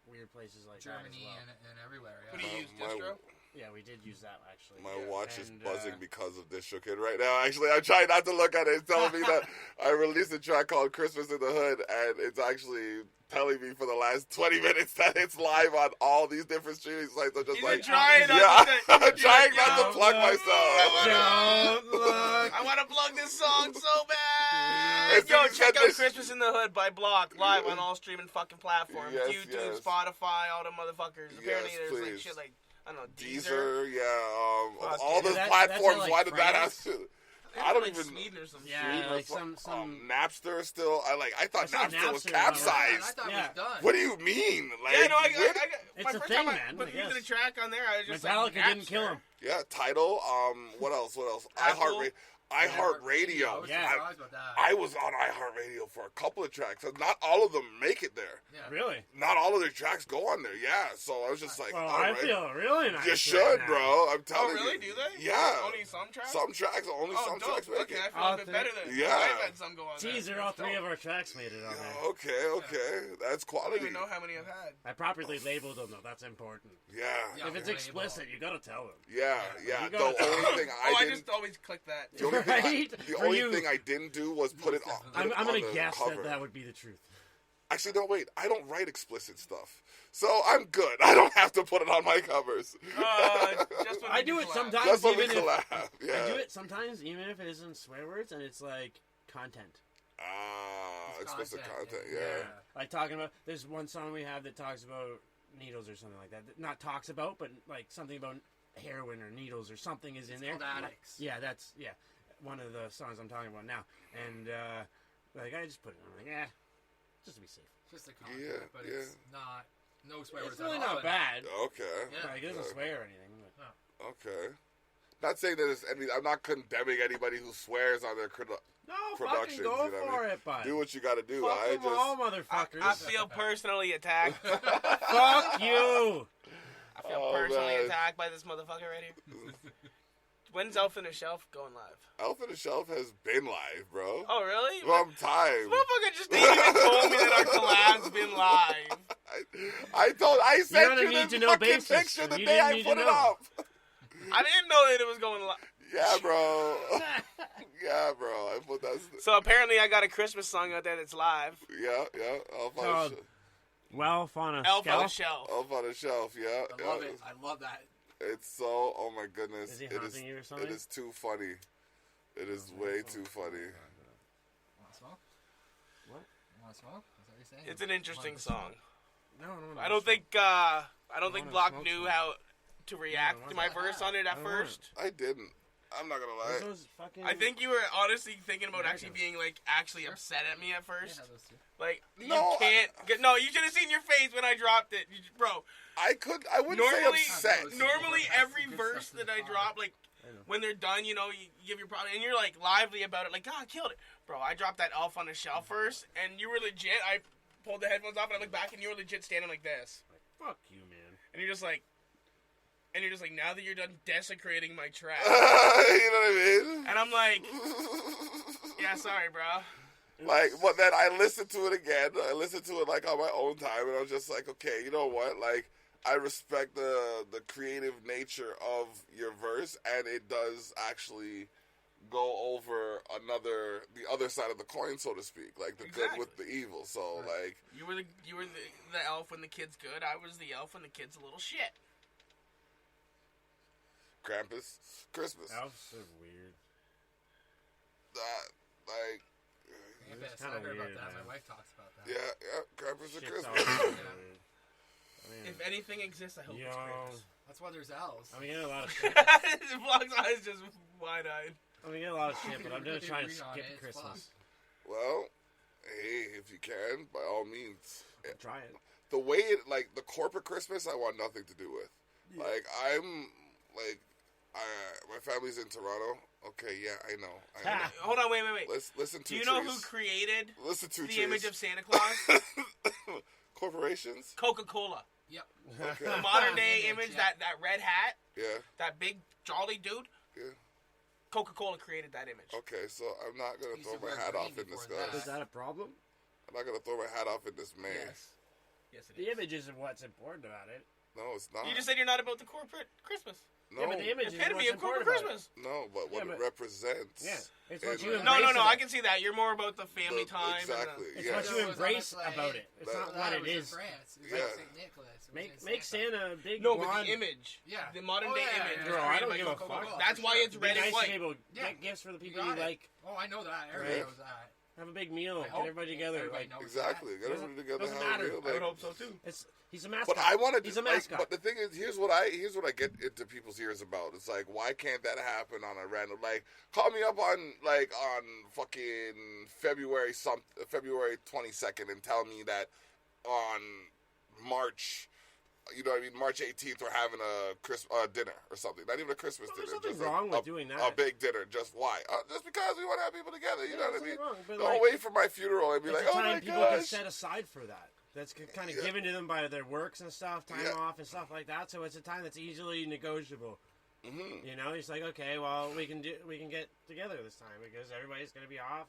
weird places like Germany that as well. and everywhere. Who Yeah. do you use, My- Distro? Yeah, we did use that actually. My watch is And, buzzing because of this Kid right now. Actually, I'm trying not to look at it. It's telling me that I released a track called Christmas in the Hood, and it's actually telling me for the last 20 minutes that it's live on all these different streaming sites. I'm just He's trying not yeah, to I'm trying not to Don't plug look. myself. Don't look. I want to plug this song so bad. As soon Yo, as you check said out this- Christmas in the Hood by Block live on all streaming fucking platforms. Yes, YouTube, yes. Spotify, all the motherfuckers. Apparently, Yes, there's like please. shit like I don't know, Deezer. Deezer, yeah, Fuck all yeah. those That's platforms. like why did that have France? to? I don't like even. Sweden or some Yeah, shit. like some. Napster still. I thought I saw Napster was Napster I capsized. thought Yeah. it was done. What do you mean? Like, Yeah, no, what- It's my a first thing, time man, I put I using guess. a track on there, I was just Metallica like, didn't kill him. yeah, Tidal. What else? Apple. iHeartRadio. I was Yeah. surprised about that. I was on iHeartRadio for a couple of tracks. Not all of them make it there. Yeah. Really? Not all of their tracks go on there. Yeah, so I was just like, Well, all I right. feel really nice. You right should, now. bro. I'm Oh, telling really? you. Do they? Yeah. Only some tracks? Some tracks, only Oh, some dope. tracks make Okay, I it. feel a bit better than Yeah. I've had some go on there. Teaser, all three of our tracks made it on there. Okay. That's I don't quality. even know how many I've had. I properly labeled them, though. That's important. Yeah. Yeah. If it's label. explicit, you gotta tell them. Yeah. You The gotta- only thing I I didn't. just always click that. The only thing Right? the For only you. thing I didn't do was put it on. I'm gonna the guess cover. that would be the truth. Actually, no, wait. I don't write explicit stuff, so I'm good. I don't have to put it on my covers. Just when I we do it collab. sometimes. That's what we even if, collab. Yeah. I do it sometimes, even if it isn't swear words and it's like content. Ah, explicit content. yeah. Yeah. Like talking about, there's one song we have that talks about needles or something like that. Not talks about, but like something about heroin or needles or something is in there. called Addicts. Yeah, that's one of the songs I'm talking about now. And like I just put it on, like just to be safe. Just a concept, Yeah, but yeah. it's not. No swear It's words really at all. not bad. Okay. Yeah. Like, it doesn't swear or anything. But. Okay. Not saying that it's any. I'm not condemning anybody who swears on their No, productions. fucking go you know what I for mean? it, bud. Do what you got to do. Fuck I them just. all, motherfuckers. I feel personally attacked. Fuck you. I feel Oh, personally man. attacked by this motherfucker right here. When's Elf in a Shelf going live? Elf on the Shelf has been live, bro. Oh, really? From time. This motherfucker just didn't even told me that our collab's been live. I sent on a you the need-to-know fucking basis. picture the You day didn't I need put to it know. up. I didn't know that it was going live. Yeah, bro. Yeah, bro. I put that. So apparently I got a Christmas song out there that's live. Yeah. Elf on Called the Shelf. Well, on a Elf on a Shelf. Shelf. Elf on the Shelf. Yeah. I love it. I love that. It's so. Oh my goodness. Is he It haunting you or something? It is too funny. It is way too funny. Want to smoke? What? Want to smoke? Is that what you're saying? It's an interesting song. No. I don't think wanna Block smoke knew some. how to react I to my wanna- verse on it at I wanna. first. I didn't. I'm not gonna lie. Those fucking... I think you were honestly thinking about Yeah, I actually know. being like actually upset at me at Yeah, first. those two. Like you No, can't. No, you should have seen your face when I dropped it, bro. I wouldn't Normally, say upset. normally That's every good verse stuff to that I the drop, like I know. when they're done, you know, you give your product, and you're like lively about it, like God, I killed it, bro. I dropped that Elf on the Shelf verse, and you were legit. I pulled the headphones off, and I looked back, and you were legit standing like this, Fuck you, man. and you're just like, now that you're done desecrating my track, You know what I mean? and I'm like, yeah, sorry, bro. Like, but then I listened to it again. I listened to it like on my own time, and I was just like, okay, you know what? Like, I respect the creative nature of your verse, and it does actually go over the other side of the coin, so to speak, like the good with the evil. So, like, You were the elf when the kid's good. I was the elf when the kid's a little shit. Krampus, Christmas, Elf's so weird. like, Yeah, It's I kinda heard about weird, that. man. My wife talks about that. yeah, Krampus and Shit's Christmas. always so weird. I mean, If anything exists, I hope yo, it's Krampus. That's why there's elves. I'm getting a lot of shit. Vlog's eyes just wide-eyed. I'm getting a lot of shit, but I'm just If trying to you read on skip it, it's Christmas. Well, hey, if you can, by all means. I'm trying. The way it, like, the corporate Christmas, I want nothing to do with. Like, my family's in Toronto. Okay, yeah, I know. Hold on, wait. Listen to Do you know who created Listen to the image of Santa Claus? corporations? Coca-Cola. Yep. Okay. The modern day Image, image, yeah. that red hat, Yeah, that big jolly dude. yeah. Coca-Cola created that image. Okay, so I'm not gonna Used throw to my wear hat green off in before disgust. that. Is that a problem? I'm not gonna throw my hat off in dismay. Yes. Yes, it The is. image isn't what's important about it. No, it's not. You just said you're not about the corporate Christmas. no. Yeah, but the image is Epitome what's of corporate important about it. Christmas. No, but what Yeah, it but- represents. Yeah, it's what and- you No, embrace I it. can see that. You're more about the family time. Exactly. It's Yeah. what you It was on embrace a sleigh. about it. It's That- not what it was in is. France. It was Yeah. like St. Nicholas. It was Make in Santa a big No, but blonde. the image. Yeah. The modern Oh, day yeah, image. yeah, was Bro, I created don't by give a Coca-Cola. fuck. That's why it's Be red and nice to white. people. Yeah. Get gifts for the You people got you it. like. Oh, I know that. Everybody Right. knows that. Have a big meal. I Get hope everybody together. everybody Like, knows Exactly. Get Doesn't- everybody together. doesn't have a matter. meal, I would like- hope so too. he's a mascot. But I want to. He's a like, mascot. but the thing is, here's what I get into people's ears about. It's like, why can't that happen on a random? Like, call me up on fucking February 22nd and tell me that on March. You know what I mean? March 18th, we're having a dinner or something. Not even a Christmas Well, dinner. there's nothing just wrong a with doing that. A big dinner. Just why? Just because we want to have people together. You Yeah, know what I there's mean? nothing wrong, but, Don't like, wait for my funeral and be it's like, a oh time my people can gosh. set aside for that. That's kind of Yeah. given to them by their works and stuff, time Yeah. off and stuff like that. So it's a time that's easily negotiable. Mm-hmm. You know, it's like, okay, well, we can get together this time because everybody's going to be off.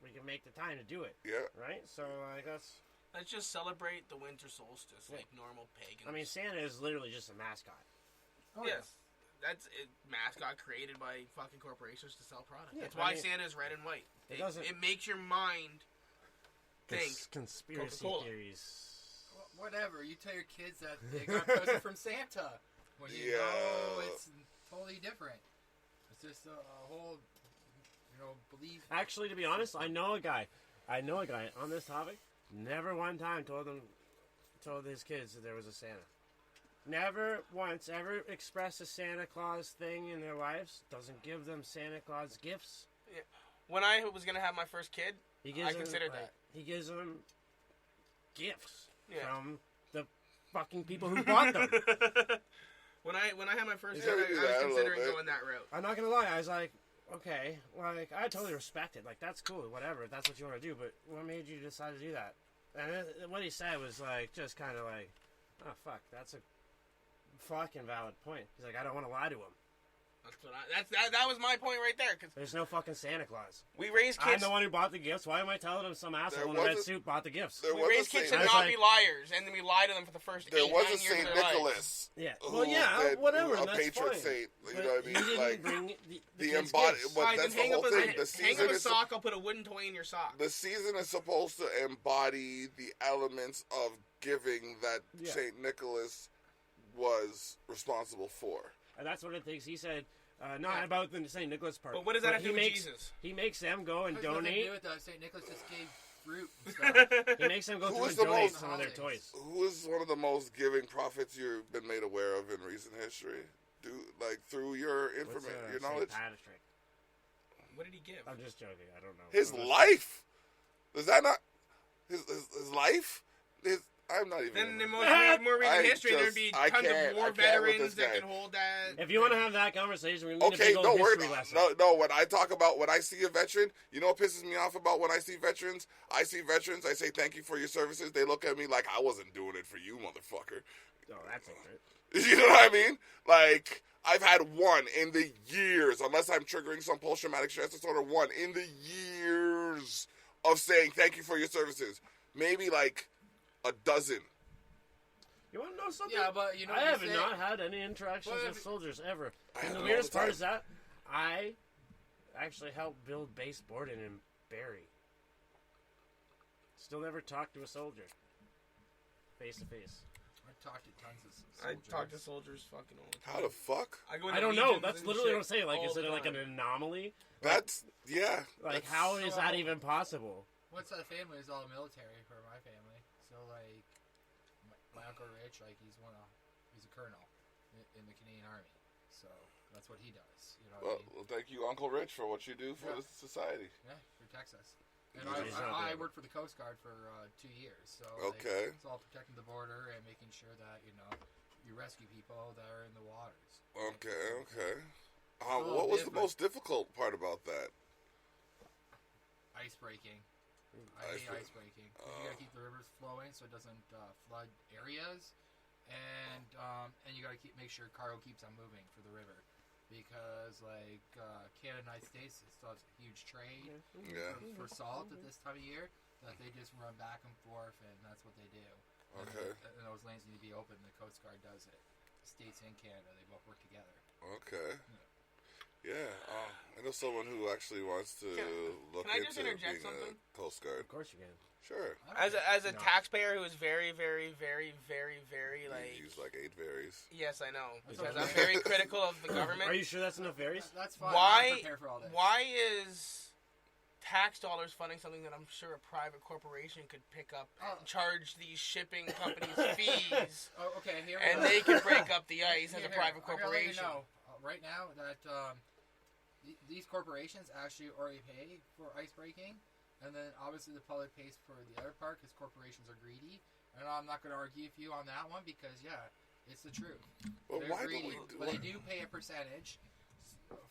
We can make the time to do it, Yeah. right? So like that's. Let's just celebrate the winter solstice like normal pagans. I mean, Santa is literally just a mascot. Oh, yes. That's a mascot created by fucking corporations to sell product. Yeah, That's but why I mean, Santa is red and white. it doesn't- It makes your mind think. Conspiracy Coca-Cola. theories. Whatever. You tell your kids that they got a present from Santa. When you know it's totally different. It's just a whole, belief. Actually, to be honest, I know a guy on this topic. Never one time told his kids that there was a Santa. Never once ever expressed a Santa Claus thing in their lives. Doesn't give them Santa Claus gifts. When I was gonna have my first kid, He gives I them, considered like, that. He gives them gifts Yeah. from the fucking people who bought them. When I had my first Yeah, kid, we I do was that a little considering bit. going that route. I'm not gonna lie. I was like, okay, like I totally respect it. Like that's cool, whatever. If that's what you want to do. But what made you decide to do that? And what he said was like, just kind of like, oh fuck, that's a fucking valid point. He's like, I don't want to lie to him. That was my point right there. Because There's no fucking Santa Claus. we raise I'm kids. the one who bought the gifts. Why am I telling him some asshole in a was red a- suit bought the gifts? There We was raise a kids Saint, to I was not like- be liars, and then we lie to them for the first there 8, was 9 a years Saint of their lives. Nicholas. Yeah. who Well, yeah, did- whatever. A That's patron fine. saint. You But know what I he mean? didn't Like bring the the kids' embody. gifts. But Fine, that's then the hang whole up, thing. The hang up season a is sock. I'll put a wooden toy in your sock. the season is supposed to embody the elements of giving that Yeah. Saint Nicholas was responsible for. And that's what it thinks. He said, not about the St. Nicholas part. But what does that have to he do with makes, Jesus? He makes them go and There's nothing to donate. do with that. St. Nicholas just gave fruit and stuff. He makes them go Who through is and the donate most- some of their Holidays. toys. Who is one of the most giving prophets you've been made aware of in recent history? Through your What's, information, your St. knowledge, Patrick? What did he give? I'm just joking. I don't know. his life. Does that not his life? I'm not even. Then in more I recent history, there'd be I tons can't- of war I can't with veterans this that guy. can hold that. If you want to have that conversation, we need Okay, a big no, old we're history lesson. no. When I see a veteran, you know what pisses me off about when I see veterans? I say thank you for your services. They look at me like I wasn't doing it for you, motherfucker. Oh, that's ignorant. You know what I mean? Like, I've had one in the years, unless I'm triggering some post-traumatic stress disorder, one in the years of saying thank you for your services. Maybe like a dozen. You want to know something? Yeah, but you know I what you have say? not had any interactions Well, with soldiers ever. I And have the it all weirdest the part time. is that I actually helped build baseboarding in Barrie. Still never talked to a soldier. Face to face. I talked to tons of I soldiers. talk to soldiers fucking all the time. How the fuck? go I into don't know. legions That's and literally shit what I'm saying. Like, all is it the like an time. anomaly? That's yeah. Like, that's- how is that So- even possible? What's that family is all military for my family. So like, my uncle Rich, like he's a colonel in the Canadian Army. So that's what he does. You know what I mean? Well, thank you, Uncle Rich, for what you do for Yeah. the society. Yeah, he protects us. And Yeah, he's not I there. worked for the Coast Guard for 2 years. So like, Okay. it's all protecting the border and making sure that you rescue people that are in the waters. Okay. a little What was the different. most difficult part about that? Ice breaking. I hate ice breaking. 'Cause you gotta keep the rivers flowing so it doesn't flood areas, and you gotta make sure cargo keeps on moving for the river, because like Canada, United States still has a huge trade Yeah. for salt at this time of year that they just run back and forth, and that's what they do. Okay. And those lanes need to be open. The Coast Guard does it. States and Canada, they both work together. Okay. Yeah. I know someone who actually wants to look can I just into interject being something? a Coast Guard. Of course you can. Sure. As a taxpayer who is very, very, very, very, very like. You use like 8 varies. Yes, I know, because I'm very critical of the government. Are you sure that's enough varies? That's fine. Why? I'm prepared for all this. Why is tax dollars funding something that I'm sure a private corporation could pick up and charge these shipping companies fees, Oh, okay. Here. and they could break up the ice as a Here. private I'm gonna let you corporation? know right now that these corporations actually already pay for ice breaking, and then obviously the public pays for the other part because corporations are greedy. And I'm not going to argue with you on that one because it's the truth. Well, They're why greedy, don't we do but they do pay a percentage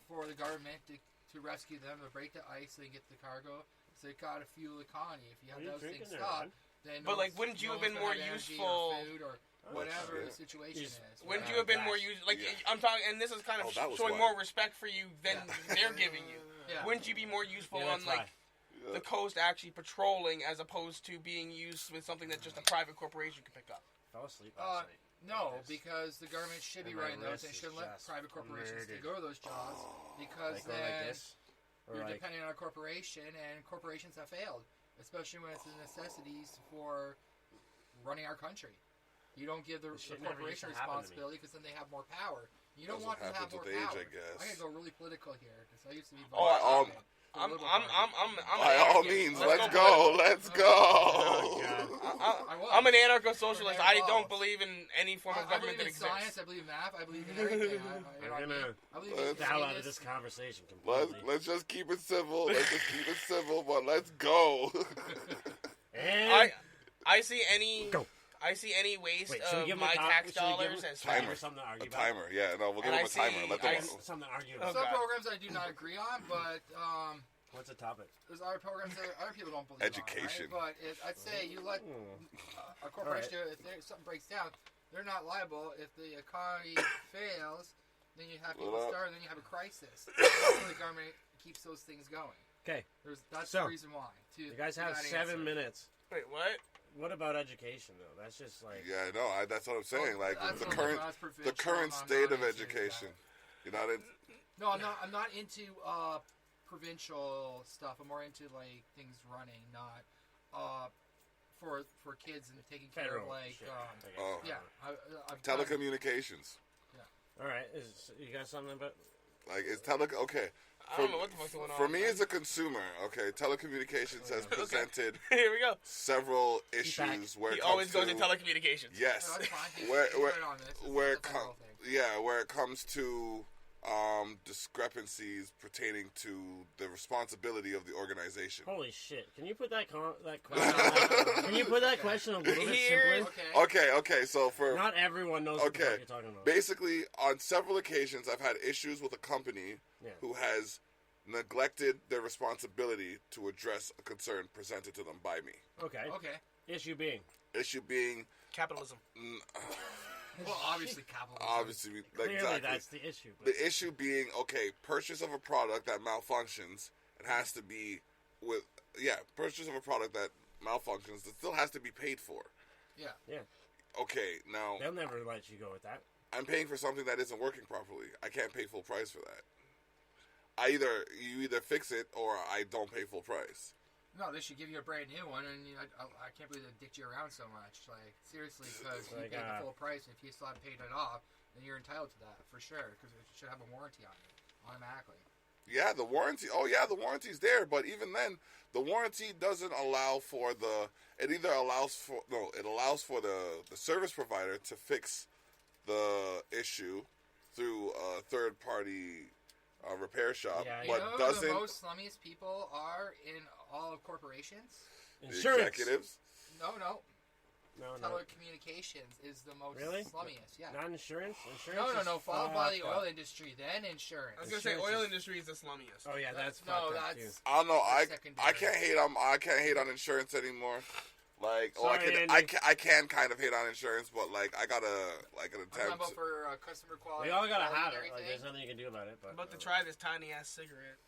for the government to rescue them, to break the ice, so they get the cargo. So they got to fuel the economy. If you have Are you those things drinking there, stop, then But, like, wouldn't you have been more useful- food or whatever the situation is. Wouldn't you have been more used? Like Yeah. I'm talking, and this is kind of Oh, that was showing why. more respect for you than they're giving you. Yeah. Wouldn't you be more useful Yeah, on that's like the coast actually patrolling as opposed to being used with something that just a private corporation could pick up? Fell asleep last night. No, Like this. because the government should be And my writing those. They wrist shouldn't is let just private corporations murdered. go to those jobs because Like, going then like this? Or you're like, depending on a corporation, and corporations have failed, especially when it's the necessities for running our country. You don't give the This shit never used corporation to happen to me. responsibility because then they have more power. You don't That's want what them to have happens more with age, power. I guess. I'm gonna go really political here because I used to be. Oh, voting for I'm the Liberal I'm Party. I'm I'm I'm By an all anarchist. means, Let's let's go. go. Let's go. Oh, God. I was. I'm an anarcho-socialist. We're I involved. don't believe in any form of I government believe that in science. exists. I believe in math. I believe in everything. I'm gonna I believe Let's in get the hell out of greatness. this conversation Let's completely. just keep it civil. Let's just keep it civil, but let's go. And I see any Go. I see any waste wait, should we of give him my a tax should we give dollars him as Timer. or something to A argue about? timer, yeah. No, we'll give And him I a timer. see- Let I them. s- Something to argue Oh, about. Some God. programs I do not agree on, but What's the topic? there's other programs that other people don't believe Education. on, right? But I'd say you let a corporation, if something breaks down, they're not liable. If the economy fails, then you have people Well, starve, then you have a crisis. So the government keeps those things going. Okay, That's So, the reason why. you guys to have that 7 answer. minutes. Wait, what? What about education though? That's just like Yeah, no, that's what I'm saying. Like That's the what current, that's the provincial, current I'm state not of into education. that. You're not in. No, I'm not into provincial stuff. I'm more into like things running, not for kids and taking care federal of like shit. Oh. yeah. I'm Telecommunications. All right, you got something about? Like it's okay. I don't know what the fuck's going on. For me as a consumer, okay, telecommunications has presented Here we go. several issues where He it always comes goes to to telecommunications. yes, No, that's fine. He's where right on this. where it That's the whole thing. where it comes to discrepancies pertaining to the responsibility of the organization. Holy shit! Can you put that question? Can you put that question a little bit Here- simpler? Okay. So for Not everyone knows what the Okay. fuck you're talking about. basically, on several occasions, I've had issues with a company Yeah. who has neglected their responsibility to address a concern presented to them by me. Okay. Okay. Issue being. Issue being, Capitalism. Well, obviously capitalism. obviously, like, Clearly, exactly. that's the issue. But The issue being, okay, purchase of a product that malfunctions, it has to be purchase of a product that malfunctions, it still has to be paid for. Yeah. Okay, now, they'll never let you go with that. I'm paying for something that isn't working properly. I can't pay full price for that. You either fix it or I don't pay full price. No, they should give you a brand new one, and I can't believe they dicked you around so much. Like seriously, because you Like, paid the full price, and if you still haven't paid it off, then you're entitled to that for sure. Because it should have a warranty on it automatically. Yeah, the warranty. Oh, yeah, the warranty's there, but even then, the warranty doesn't allow for it allows for the service provider to fix the issue through a third party repair shop, Yeah, You but know who doesn't the most slummiest people are in all of corporations? the Insurance. executives. No. No. Telecommunications is the most Really? slummiest. Yeah. Not insurance. Insurance. No. is Followed by the fucked oil up. industry, then insurance. I was gonna say Insurance oil is- industry is the slummiest. Oh yeah, that's No, fucked up that's- too. I don't know. I Secondary. can't hate on insurance anymore. Like, Sorry, I Andy. can kind of hate on insurance, but like I gotta like an I'm talking attempt. about for customer quality. We all gotta quality have and it. Like, everything. there's nothing you can do about it. But I'm about to try this tiny ass cigarette.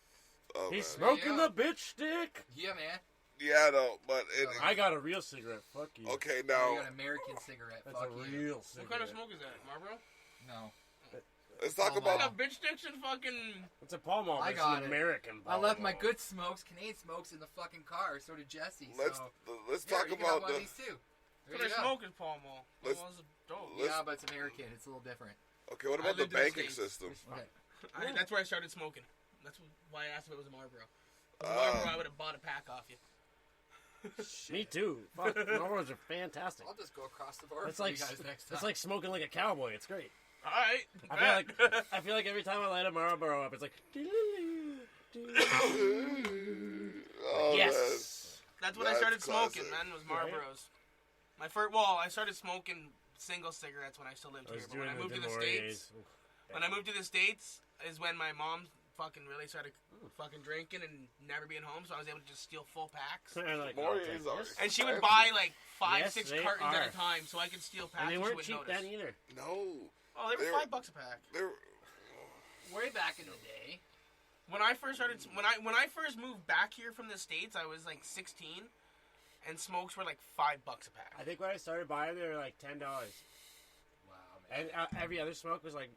Oh, he's man. smoking Yeah. the bitch stick. Yeah, man. Yeah, no, but I got a real cigarette. Fuck you. okay, You now got an American cigarette. That's Fuck a you. real What cigarette. kind of smoke is that? Marlboro? No. let's talk Oh, about. Got bitch sticks and fucking. It's a Pall Mall. I It's got an it. American. I left my Pall Mall. good smokes, Canadian smokes, in the fucking car. So did Jesse. Let's So let's here, talk you can have about one of the. these too. There What you I go. smoke is Pall Mall. Pall Let's- Mall's dope. let's- Yeah, but it's American. It's a little different. Okay, what I about the lived in the banking States. system? Okay. That's where I started smoking. That's why I asked if it was a Marlboro. If it was a Marlboro, I would have bought a pack off you. Me too. Fuck, Marlboros are fantastic. I'll just go across the border It's for like you guys next time. it's like smoking like a cowboy. It's great. All right. I feel like every time I light a Marlboro up, it's like. Oh, Yes. That's when I That's started smoking, classic. man, was Right? Marlboros. My first, well, I started smoking single cigarettes when I still lived I was here. But when I doing moved to the Demoriers. States, when I moved to the States is when my mom fucking really started fucking drinking and never being home, so I was able to just steal full packs. I'm like, More I'll take is ours. this. And she would buy like 5, Yes, 6 they cartons at are. a time, so I could steal packs And they and she weren't wouldn't cheap notice. then either. No, Oh, they were They were- $5 a pack. they're way back in the day. When I first started, when I first moved back here from the States, I was like 16, and smokes were like $5 a pack. I think when I started buying, they were like $10, Wow, man. and every other smoke was like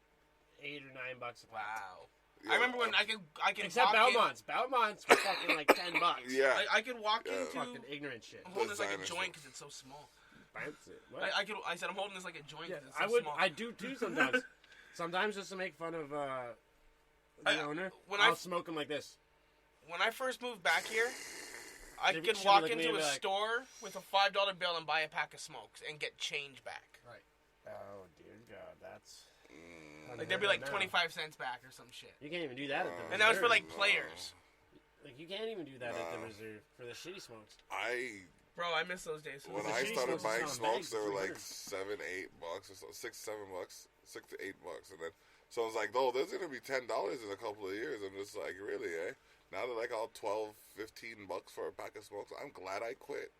$8 or $9 a pack. Wow. yeah, I remember when I could Except walk in. Belmonts. Belmonts were fucking like $10. Yeah, I could walk Yeah. into. Fucking ignorant shit. I'm holding this like a Designer joint because it's so small. Fancy. What? I said I'm holding this like a joint Yeah, because it's so I would. small. I do too sometimes. Sometimes just to make fun of the owner. when I'll I- smoke them like this. When I first moved back here, I Should- could should walk look at me into and a be like- store with a $5 bill and buy a pack of smokes and get change back. Right. Oh dear God, that's. Like there'd be like 25 cents back or some shit. You can't even do that at the reserve. And that was for like players. Like you can't even do that at the No. reserve for the shitty smokes. Bro, I miss those days. When The I shitty started smokes buying is on smokes, bags, they were it's like weird. $7, $8 or so, $6, $7, $6 to $8, and then so I was like, oh, there's gonna be $10 in a couple of years. I'm just like, really, eh? Now they're like all $12, $15 for a pack of smokes. I'm glad I quit.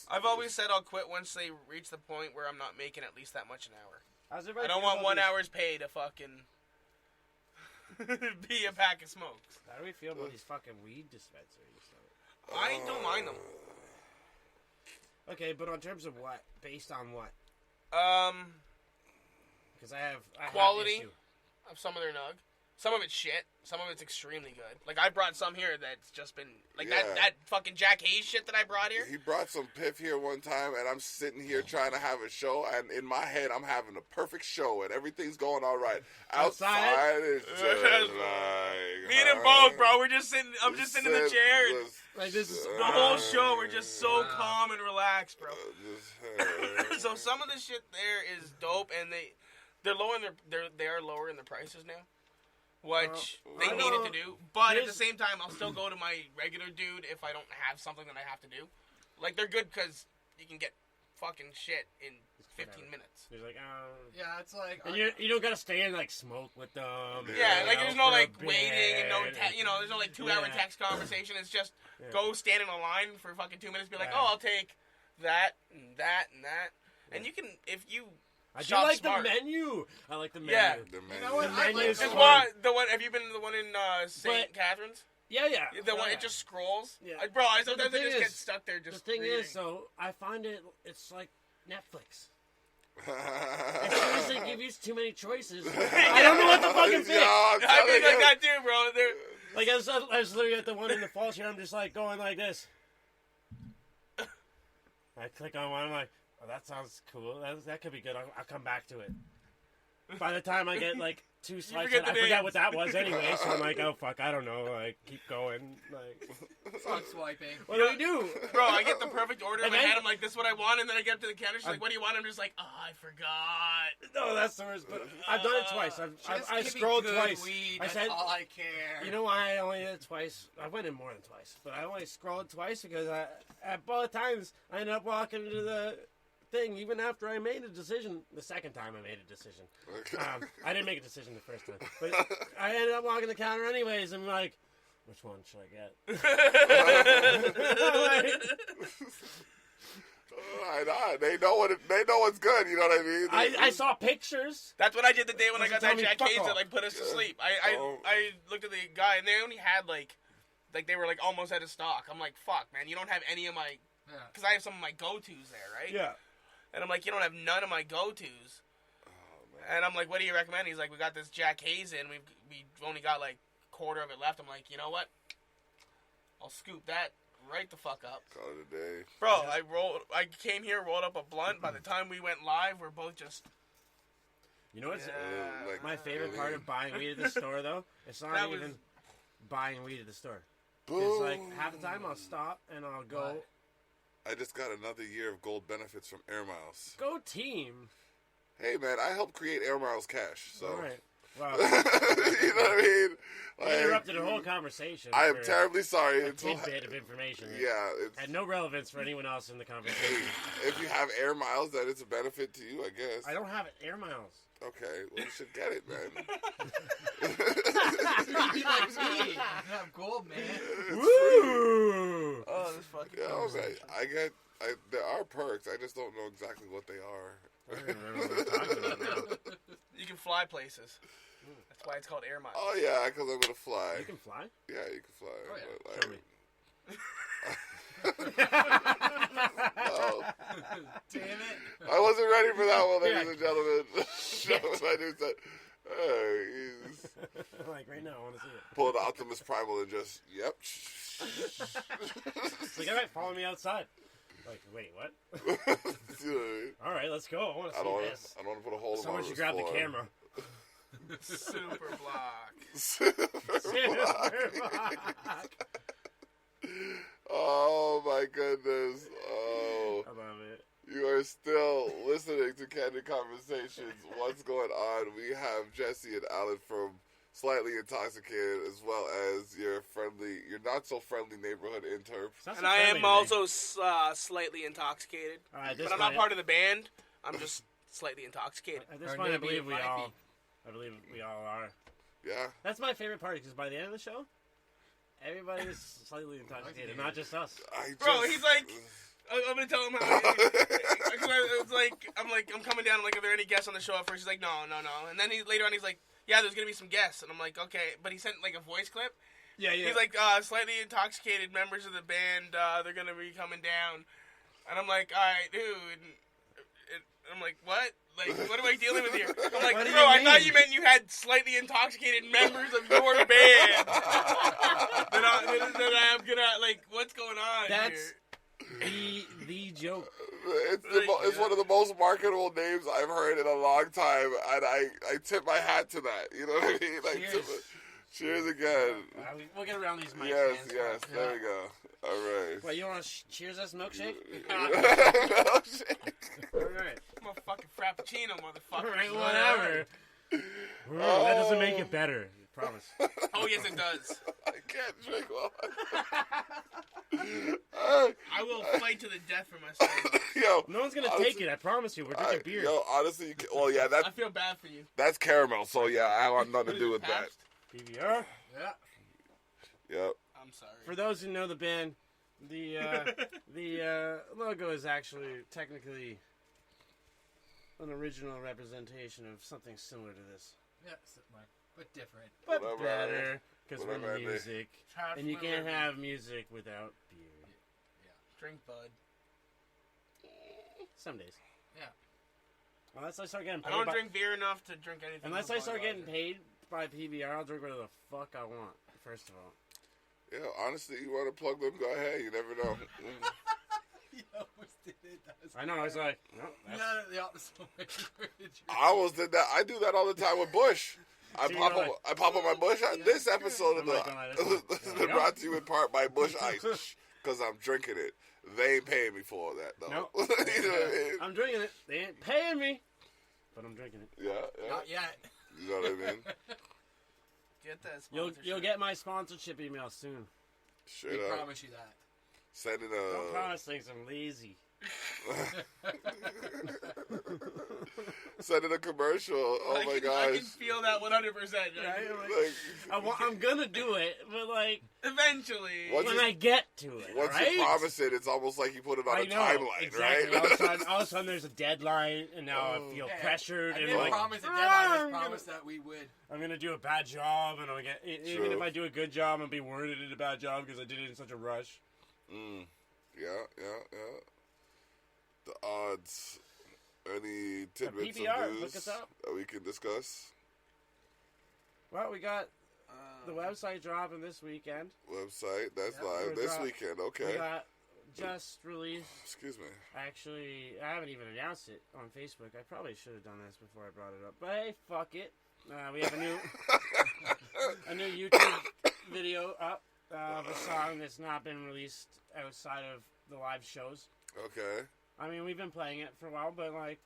I've always said I'll quit once they reach the point where I'm not making at least that much an hour. How's I everybody don't feel want about 1 these- hour's pay to fucking be a pack of smokes. How do we feel about these fucking weed dispensaries? Though? I don't mind them. Okay, but on terms of what? Based on what? Because I have Quality. issue. Of some of their nug. Some of it's shit. Some of it's extremely good. Like I brought some here that's just been like Yeah. that fucking Jack Hayes shit that I brought here. He brought some piff here one time, and I'm sitting here trying to have a show, and in my head, I'm having a perfect show, and everything's going all right. Outside, it's just like... Me and him both, bro. We're just sitting. I'm just sitting in the chair. And Like this is the whole show, we're just so calm and relaxed, bro. just, So some of the shit there is dope, and they're lowering they are lowering the prices now, which they I needed know. to do. But at the Here's- same time, I'll still go to my regular dude if I don't have something that I have to do. Like they're good because you can get fucking shit in 15 minutes. He's like, Yeah, it's like and you don't gotta stay and like smoke with them. Yeah, you like know, there's no for a like waiting and no bit. there's no like 2-hour Yeah. text conversation. It's just Yeah. go stand in a line for fucking 2 minutes. Be like, Yeah. oh, I'll take that and that and that. And you can if you I do shop like smart. the menu. I like the menu. Yeah. the You know what? The I menu like is It's fun. the one. Have you been to the one in St. But- Catharines? Yeah, yeah. The one yeah. it just scrolls. Yeah. Bro, I But the sometimes I thing just get is- stuck there The just. thing reading. is, so I find it's like Netflix. As man. soon as they give you too many choices, I don't know what to fucking pick. Yeah, I'm I telling mean like you. that too, bro. They're, Like I was literally at the one in the falls here. I'm just like going like this. I click on one. I'm like, oh, that sounds cool. That could be good. I'll come back to it. By the time I get like 2 swipes, forget I the forget names. what that was anyway. So I'm like, oh fuck, I don't know. Like keep going. Like fuck swiping. what do we do? bro, I get the perfect order in my And then- head. I'm like, this is what I want, and then I get up to the counter. She's like, what do you want? I'm just like, oh, I forgot. No, that's the worst. But I've done it twice. Just I give me scrolled good twice. Weed. I That's said, all I care. you know why I only did it twice? I went in more than twice, but I only scrolled twice because at both times I ended up walking into the thing even after I made a decision. The second time I made a decision. I didn't make a decision the first time, but I ended up walking the counter anyways. And I'm like, which one should I get? I know. They know what's good. You know what I mean? I saw pictures. That's what I did the day when I Doesn't got that tell me Jack fuck Hayes that all. like put us to Yeah. sleep. Oh. I looked at the guy and they only had like Like, they were, like, almost out of stock. I'm like, fuck, man, you don't have any of my... Yeah. Because I have some of my go-tos there, right? Yeah. And I'm like, you don't have none of my go-tos. And I'm like, what do you recommend? He's like, we got this Jack Hazen. We've only got, like, quarter of it left. I'm like, you know what? I'll scoop that right the fuck up. Call it a day. Bro, I came here, rolled up a blunt. By the time we went live, we're both just... You know what's Yeah. my favorite part of buying weed at the store, though? It's not That even was- buying weed at the store. Boom. It's like half the time I'll stop and I'll go, What? I just got another year of gold benefits from Air Miles. go team. Hey, man, I helped create Air Miles Cash, so... All right. Well, you know what I mean? you Like, interrupted a whole conversation. I am for terribly sorry. a Until, tidbit of information. that yeah, it's, had no relevance for anyone else in the conversation. if you have Air Miles, then it's a benefit to you, I guess. I don't have it. Air miles. Okay, well, you should get it, man. You like me. You have gold, man. Woo! Oh, this fucking... Yeah, okay. There are perks. I just don't know exactly what they are. I don't even remember what we're talking about now. You can fly places. That's why it's called Air Miles. Oh, yeah, because I'm going to fly. You can fly? Yeah, you can fly. Oh, yeah. But, Show me. Oh, Damn it. I wasn't ready for that one, ladies Yeah. and gentlemen. I knew that. Oh, he's Like right now, I want to see it. pull the Optimus Primal and just, yep. It's like, all right, follow me outside. Like, wait, what? You know what I mean? All right, let's go. I want to I don't see want this. to put a hole in my Someone should grab the camera. Super block. Oh my goodness. Oh, I love it. you are still listening to Candid Conversations. What's going on? We have Jesse and Alan from Slightly Intoxicated, as well as your not so friendly neighborhood Interp. It's not so And I friendly am to me. also slightly intoxicated. All right, this But I'm not point- part of the band. I'm just slightly intoxicated. At this Or point, I maybe believe it we might all. be. I believe we all are. Yeah. That's my favorite part because by the end of the show, everybody's slightly intoxicated, not just us. Bro, he's like, I'm gonna tell him how. I'm coming down. I'm like, are there any guests on the show at first? He's like, no. And then later on, he's like, yeah, there's gonna be some guests. And I'm like, okay. But he sent like a voice clip. Yeah. He's like, slightly intoxicated members of the band. They're gonna be coming down. And I'm like, all right, dude. And I'm like, what? Like, what am I dealing with here? I'm like, What do bro, you I thought mean? you meant you had slightly intoxicated members of your band. that I'm gonna, like, what's going on That's here? the joke. It's one of the most marketable names I've heard in a long time, and I tip my hat to that. You know what I mean? Like, Cheers. cheers again. We'll get around these mics. Yes, man. yes, there we go. All right. Wait, you want to cheers us milkshake? No shit. All right. I'm a fucking frappuccino, motherfucker. All right, whatever. That doesn't make it better. I promise. Oh, yes, it does. I can't drink while I will fight to the death for myself. Yo, No one's gonna honestly, take it. I promise you. We're drinking beer. Yo, honestly, well, yeah, I feel bad for you. that's caramel, so yeah, I want nothing to do with that. Pabst? PBR. Yeah. Yep. I'm sorry. For those who know the band, the logo is actually technically an original representation of something similar to this, Yeah, similar, but different. but Whatever. better because we're Whatever, music, Half and you can't liver. have music without beer. Drink, bud. Some days. Yeah. Unless I start getting I paid. don't by, drink beer enough to drink anything. unless but I start getting Budweiser. paid by PBR, I'll drink whatever the fuck I want. First of all. Yeah, honestly, you want to plug them? Go ahead. You never know. You almost did it. That was I know. I was like, no, that's, no, the opposite way. I almost did that. I do that all the time with Bush. I See, pop you're up. like- I pop up my Bush. This episode of I'm like, oh, the there we go. brought to you in part by Bush Ice because I'm drinking it. They ain't paying me for all that though. Nope. You know what I mean? I'm drinking it. They ain't paying me, but I'm drinking it. Yeah. Not yet. You know what I mean? Get that You'll sponsorship. get my sponsorship email soon. Straight We up. promise you that. Sending Don't promise things. I'm lazy. Send in a commercial. Oh my I gosh. can feel that 100%. Right? Like, I'm gonna do it, but like Eventually. Once when you- I get to it, once right? you promise it, it's almost like you put it on I a know, timeline, exactly. right? All of a sudden, there's a deadline, and now I feel pressured, I and didn't like, promise a deadline. I just promised that we would. I'm gonna do a bad job, and I'm gonna get even True. if I do a good job, I'll be worried I did a bad job because I did it in such a rush. Yeah. The odds. Any tidbits PPR, of news look us up. that we can discuss? Well, we got the website dropping this weekend. Website, that's Yeah, live we're this drop- weekend. We Okay. got just released. Excuse me. Actually, I haven't even announced it on Facebook. I probably should have done this before I brought it up. But hey, fuck it. We have a new YouTube video up of a song that's not been released outside of the live shows. Okay. I mean, we've been playing it for a while, but like,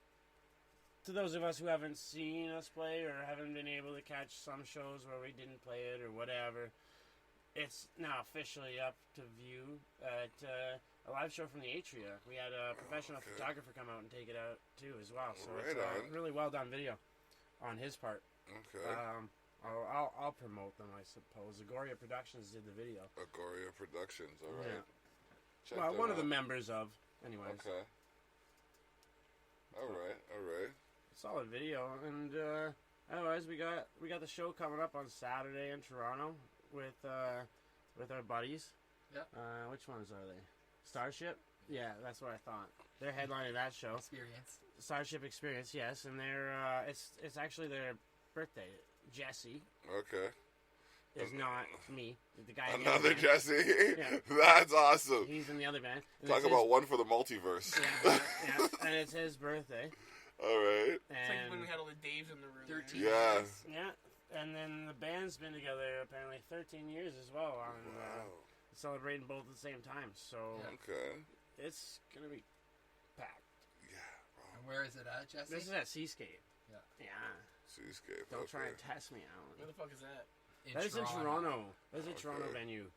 to those of us who haven't seen us play or haven't been able to catch some shows where we didn't play it or whatever, it's now officially up to view at a live show from the Atria. We had a professional photographer come out and take it out too as well. So Right it's a on. really well done video on his part. Okay. I'll promote them, I suppose. Agoria Productions did the video. Agoria Productions. All right. Yeah. Check Well, that one of the out. members of, anyways. Okay. All right. Solid video, and otherwise we got the show coming up on Saturday in Toronto with our buddies. Yep. Which ones are they? Starship? Yeah, that's what I thought. They're headlining that show. Experience. Starship Experience, yes, and they're it's actually their birthday. Jesse Okay. is not me. The guy in the Another other band. Jesse. Yeah. That's awesome. He's in the other band. And Talk it's his- about one for the multiverse. yeah, and it's his birthday. All right. It's like And when we had all the Daves in the room. 13 Yeah. years. yeah, and then the band's been together apparently 13 years as well. Wow. Celebrating both at the same time, so Okay. it's gonna be packed. Yeah. And where is it at, Jesse? This is at Seascape. Yeah. Yeah. Seascape. Don't try okay. and test me, Alan. Where the fuck is that? That is in Toronto. That is a Toronto Okay. venue.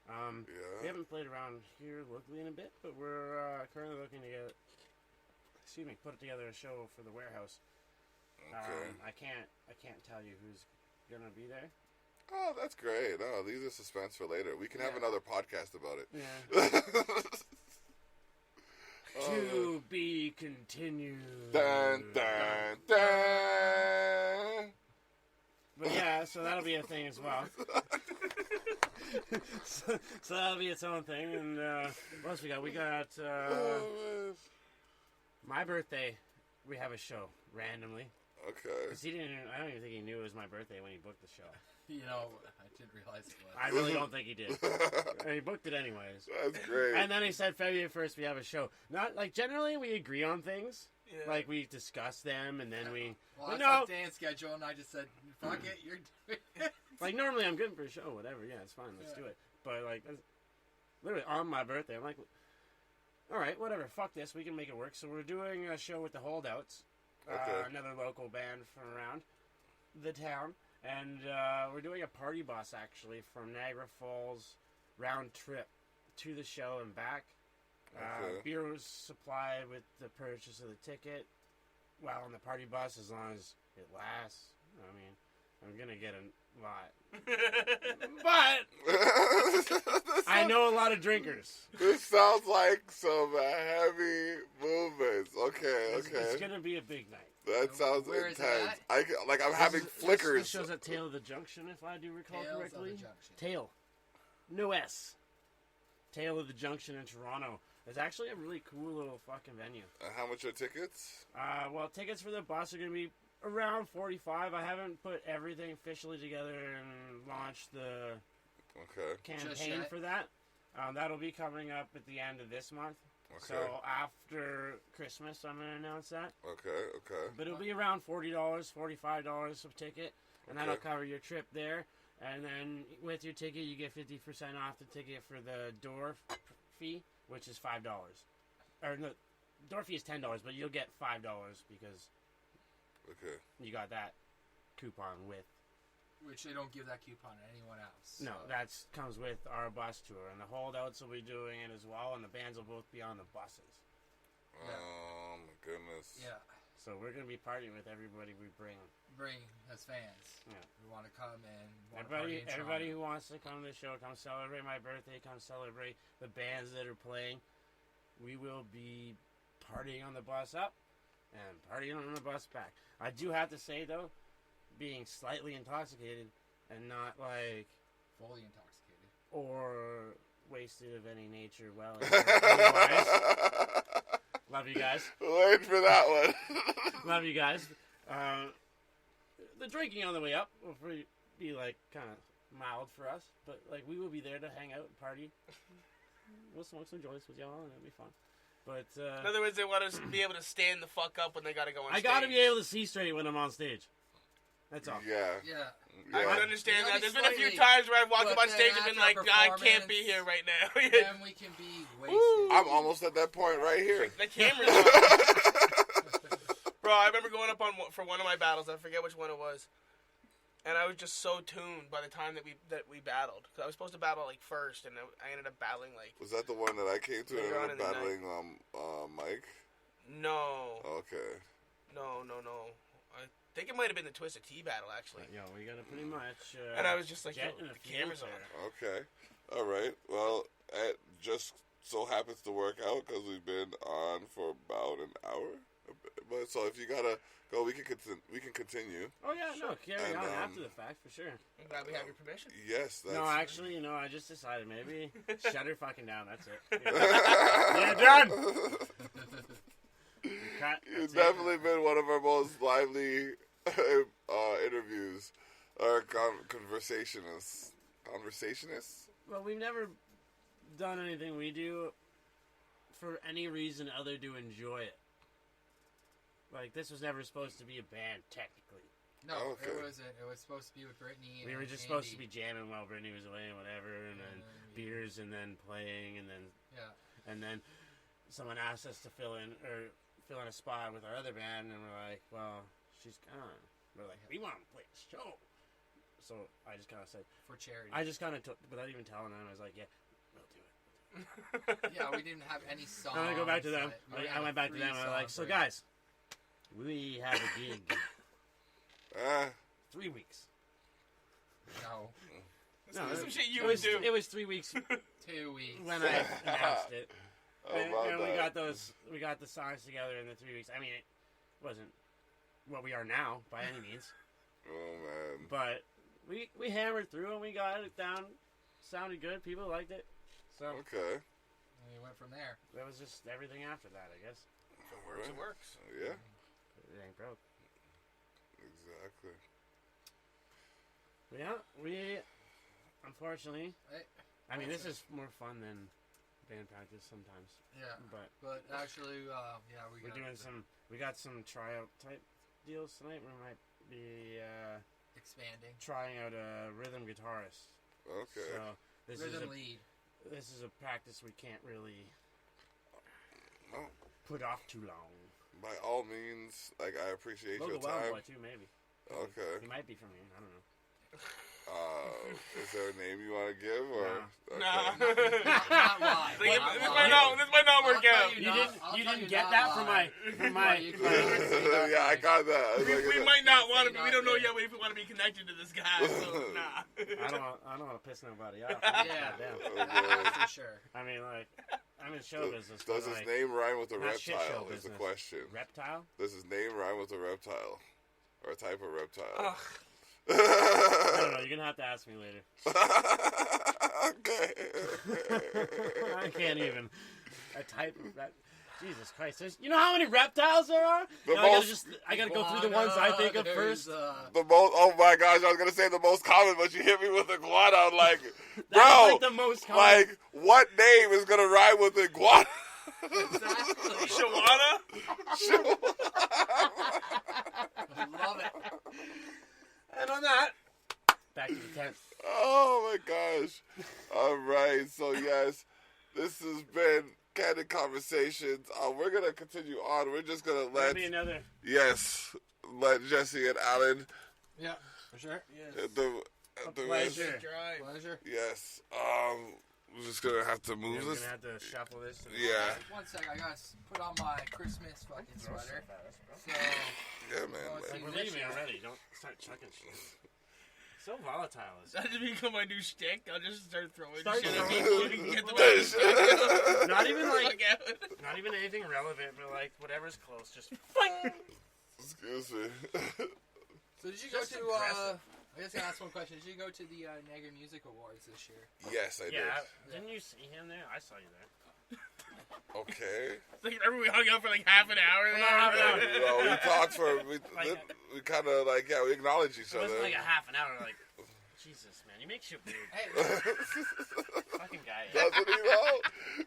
We Yeah. haven't played around here locally in a bit, but we're currently looking to get, put together a show for the warehouse. Okay. I can't tell you who's gonna be there. Oh, that's great. Oh, these are suspense for later. We can have Yeah. another podcast about it. Yeah. Oh, To be continued. dun, dun, dun. But yeah, so that'll be a thing as well. so that'll be its own thing. And what else we got? We got Oh, man. my birthday. We have a show randomly. Okay. 'Cause I don't even think he knew it was my birthday when he booked the show. You know, I didn't realize it was. I really don't think he did. And he booked it anyways. That's great. And then he said February 1st we have a show. Not like generally we agree on things. Yeah. Like we discuss them and then we. Well, But I no, saw Dan's schedule, and I just said, fuck it, you're doing it. like normally I'm good for a show, whatever. Yeah, it's fine. Let's Yeah. do it. But like, that's literally on my birthday, I'm like, all right, whatever. Fuck this. We can make it work. So we're doing a show with the Holdouts, Okay. another local band from around the town, and we're doing a party bus actually from Niagara Falls round trip to the show and back. Okay. Beer was supplied with the purchase of the ticket while on the party bus as long as it lasts. I mean, I'm gonna get a lot, but I know a lot of drinkers. This sounds like some heavy movements. Okay, It's okay. gonna be a big night. That sounds Where is it intense. at? I'm having This flickers. show's at Tail of the Junction, if I do recall Tales of correctly. the Junction. Tail, no S. Tail of the Junction in Toronto. It's actually a really cool little fucking venue. How much are tickets? Well, tickets for the bus are going to be around $45. I haven't put everything officially together and launched the Okay. campaign yet? for that. That'll be coming up at the end of this month. Okay. So after Christmas, I'm going to announce that. Okay. Okay. But it'll be around $40, $45 a ticket, and that'll Okay. cover your trip there. And then with your ticket, you get 50% off the ticket for the door fee, which is $5. Or no, door fee is $10, but you'll get $5 because Okay. you got that coupon with. Which they don't give that coupon to anyone else. No, so. that comes with our bus tour, and the Holdouts will be doing it as well, and the bands will both be on the buses. Oh my goodness. Yeah. So we're gonna be partying with everybody we bring. Bring as fans. Yeah. We want to come and want to party in Everybody Toronto. who wants to come to the show, come celebrate my birthday, come celebrate the bands that are playing. We will be partying on the bus up and partying on the bus back. I do have to say though, being slightly intoxicated and not like Fully intoxicated. or wasted of any nature. Well, otherwise, love you guys. Wait for that one. Love you guys. The drinking on the way up will be like kind of mild for us, but like we will be there to hang out and party. We'll smoke some joints with y'all, and it'll be fun. But In other words, they want us to be able to stand the fuck up when they gotta go on I stage. gotta be able to see straight when I'm on stage. That's all. Yeah. Yeah. I Yeah. can understand Yeah, that. There's been a few slightly, times where I've walked but up on then stage and been like, after I can't be performance, here right now. Then we can be wasted. I'm almost at that point right here. The camera's on. Bro, I remember going up for one of my battles. I forget which one it was. And I was just so tuned by the time that we battled. Cause I was supposed to battle like first, and I ended up battling like. Was that the one that I came to and Later on ended in up the battling Mike? No, Okay. no. I think it might have been the Twisted Tea battle actually. Yo, we gotta pretty much. And I was just like, jet yo, in a the camera's field on. there. Okay. All right. Well, it just so happens to work out because we've been on for about an hour. But so if you gotta go, we can continue. Oh yeah, no, carry And, on after the fact for sure. I'm glad we have your permission. Yes. That's, No, actually, I just decided maybe shut her fucking down. That's it. Yeah, done. Cut. You've That's it. definitely been one of our most lively interviews or conversationists. Conversationists? Well, we've never done anything we do for any reason other to enjoy it. Like, this was never supposed to be a band, technically. No, Okay. it wasn't. It was supposed to be with Brittany. We and were just Andy. supposed to be jamming while Brittany was away and whatever, and then beers, and then playing, and then someone asked us to fill in a spot with our other band, and we're like, well, she's gone. We're like, we want to play a show. So I just kind of said, for charity. I just kind of took, without even telling them, I was like, yeah, we'll do it. Yeah, we didn't have any songs. I'm gonna go back to them. We I went back to them, and I was like, so guys, we have a gig. 3 weeks. No, This is some shit you it would was, do. It was 3 weeks 2 weeks. when I announced it. And about we that? we got the songs together in the 3 weeks. I mean, it wasn't what we are now by any means, Oh man. but we hammered through and we got it down. Sounded good. People liked it. So Okay. And we went from there. that was just everything after that, I guess. It works. Yeah. It ain't broke. Exactly. But yeah, we unfortunately. Hey, I mean, this is more fun than band practice sometimes. yeah, But but actually, we're doing some. We got some tryout type deals tonight. We might be expanding trying out a rhythm guitarist. Okay. So this rhythm is lead. this is a practice we can't really No. put off too long. By all means, like I appreciate Local your Wild time. Boy too, maybe. Okay. He might be from here. I don't know. Is there a name you want to give or? No. Okay. Nah. Not live. This Not live. might not work I'll out. tell You I'll didn't tell you get not that live. from my. You can't say that. Yeah, I got that. I was We like, might not want say to. We don't know nothing. yet if we want to be connected to this guy. So nah. I don't want to piss nobody off. Yeah, Goddamn. that's for sure. I mean, like, I'm in show business. Does but, his like, name rhyme with a not shit show reptile? Is the business. question. Reptile? Does his name rhyme with a reptile or a type of reptile? Ugh. I don't know. You're gonna have to ask me later. Okay. I can't even. A type of that. Jesus Christ! You know how many reptiles there are? The Now most- I gotta go through the ones I think of There's, first. The most. Oh my gosh! I was gonna say the most common, but you hit me with iguana. I'm like, That's bro, like the most common. like what name is gonna rhyme with iguana? Exactly. Shawana? Love it. And on that, back to the tent. Oh my gosh! All right, so yes, this has been Candid Conversations. We're gonna continue on. We're just gonna There'll let be another. let Jesse and Alan Yeah, for sure. Yes. the pleasure. Drive. Pleasure. yes. We're just gonna have to move We're this. gonna have to shuffle this. Yeah. 1 sec, I gotta put on my Christmas fucking sweater. So, Yeah, man. Well, Like, Believe me already. Don't start chucking shit. So volatile. That just become my new shtick. I'll just start throwing Start shit at throwing people shit. and get them This- out. Not even like, Fuck out. not even anything relevant, but like whatever's close. Just fling. Excuse me. so did you go Just to, aggressive. I guess I ask one question. Did you go to the Niagara Music Awards this year? Yes, I did. Yeah. Didn't you see him there? I saw you there. Okay. Like, remember we hung out for like half an hour there? Not half an hour. Well, we talked for we kind of like we acknowledge each It other. wasn't like a half an hour. Like, Jesus, man, you make shit weird. Hey, Fucking guy. Doesn't he though?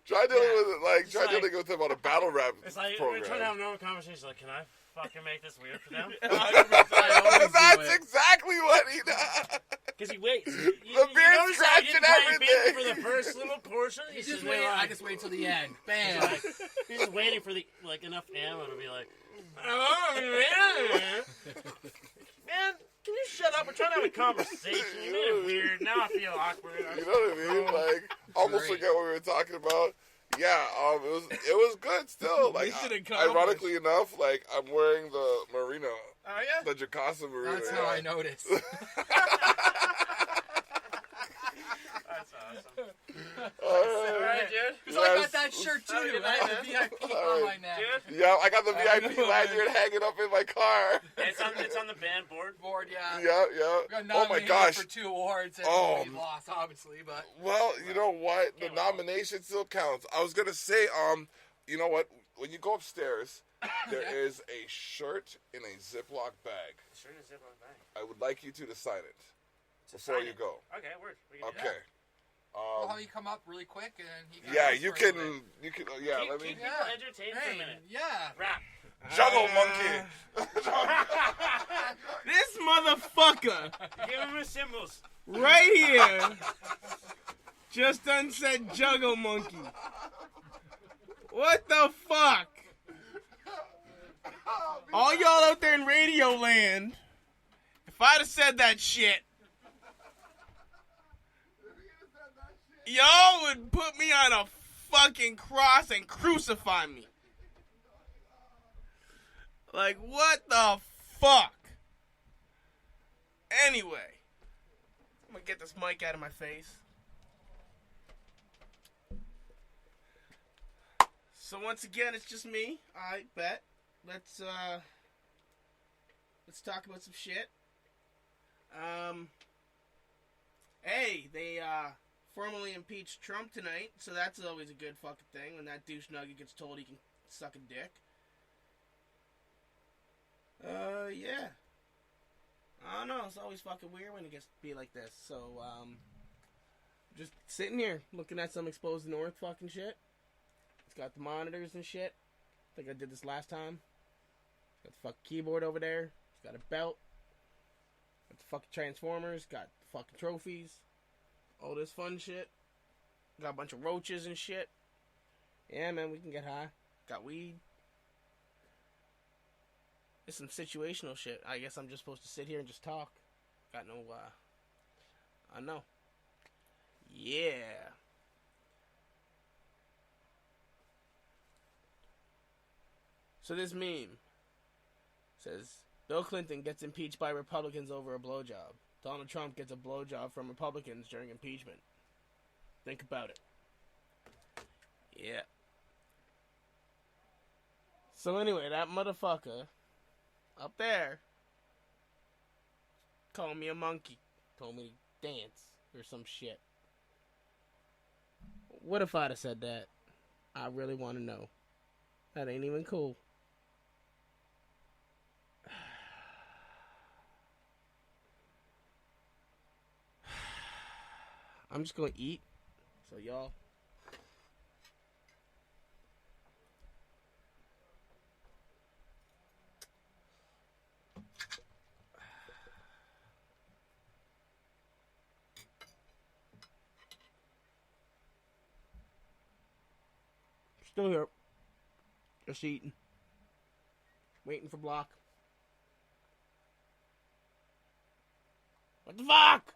Try dealing with it It's try like- dealing with him on a battle rap It's like program. we're trying to have a normal conversation. Like, can I fucking make this weird for them? That's exactly what he does. Because he waits. The beard notice how he scratch didn't and try beat me everything. for the first little portion. you He's just sitting wait. there I like, just wait till the end. he's Bam. like, he's just waiting for the enough ammo to be like, oh, man. Man, can you shut up? We're trying to have a conversation. You made it weird. Now I feel awkward. You know what I mean? Like, almost Great. forget what we were talking about. Yeah, it was good still. Like, Mission accomplished. ironically enough, like I'm wearing the Marino, Oh, yeah? the Jacasa Marino. That's how I noticed. That's awesome. All All right, dude. Because I got that shirt too. Have a good I night, have the man. VIP on my neck. Dude, Yeah, I got the VIP know, lanyard hanging up in my car. it's on the band board. Board, yeah. Yeah, We yeah. got Oh my nominated gosh. for 2 awards and Oh. we lost, obviously, but Well, you know what? The Yeah, well. nomination still counts. I was gonna say, you know what? When you go upstairs, there is a shirt in a Ziploc bag. Sure is Ziploc bag. I would like you two to sign it before sign you it? go. Okay, word. We can do Okay. we'll have you come up really quick and he can Yeah, ask you for a can. little bit. You can. Yeah, Keep, let me. keep people Yeah. entertained for a Hey, minute. yeah. Rap. Juggle monkey. This motherfucker Give him the symbols. right here just done said juggle monkey. What the fuck? All y'all out there in radio land, if I'd have said that shit, y'all would put me on a fucking cross and crucify me. Like, what the fuck? Anyway, I'm gonna get this mic out of my face. So once again, it's just me. I bet. Let's talk about some shit. Hey, they formally impeached Trump tonight, so that's always a good fucking thing when that douche nugget gets told he can suck a dick. Yeah. I don't know, it's always fucking weird when it gets to be like this. So, just sitting here looking at some exposed north fucking shit. It's got the monitors and shit. I think I did this last time. It's got the fucking keyboard over there. It's got a belt. Got the fucking transformers. Got the fucking trophies. All this fun shit. Got a bunch of roaches and shit. Yeah, man, we can get high. Got weed. It's some situational shit. I guess I'm just supposed to sit here and just talk. Got no, I know. Yeah. So this meme says, Bill Clinton gets impeached by Republicans over a blowjob. Donald Trump gets a blowjob from Republicans during impeachment. Think about it. Yeah. So anyway, that motherfucker up there called me a monkey. Told me to dance or some shit. What if I'd have said that? I really want to know. That ain't even cool. I'm just gonna eat. So y'all. Still here. Just eating. Waiting for Block. What the fuck?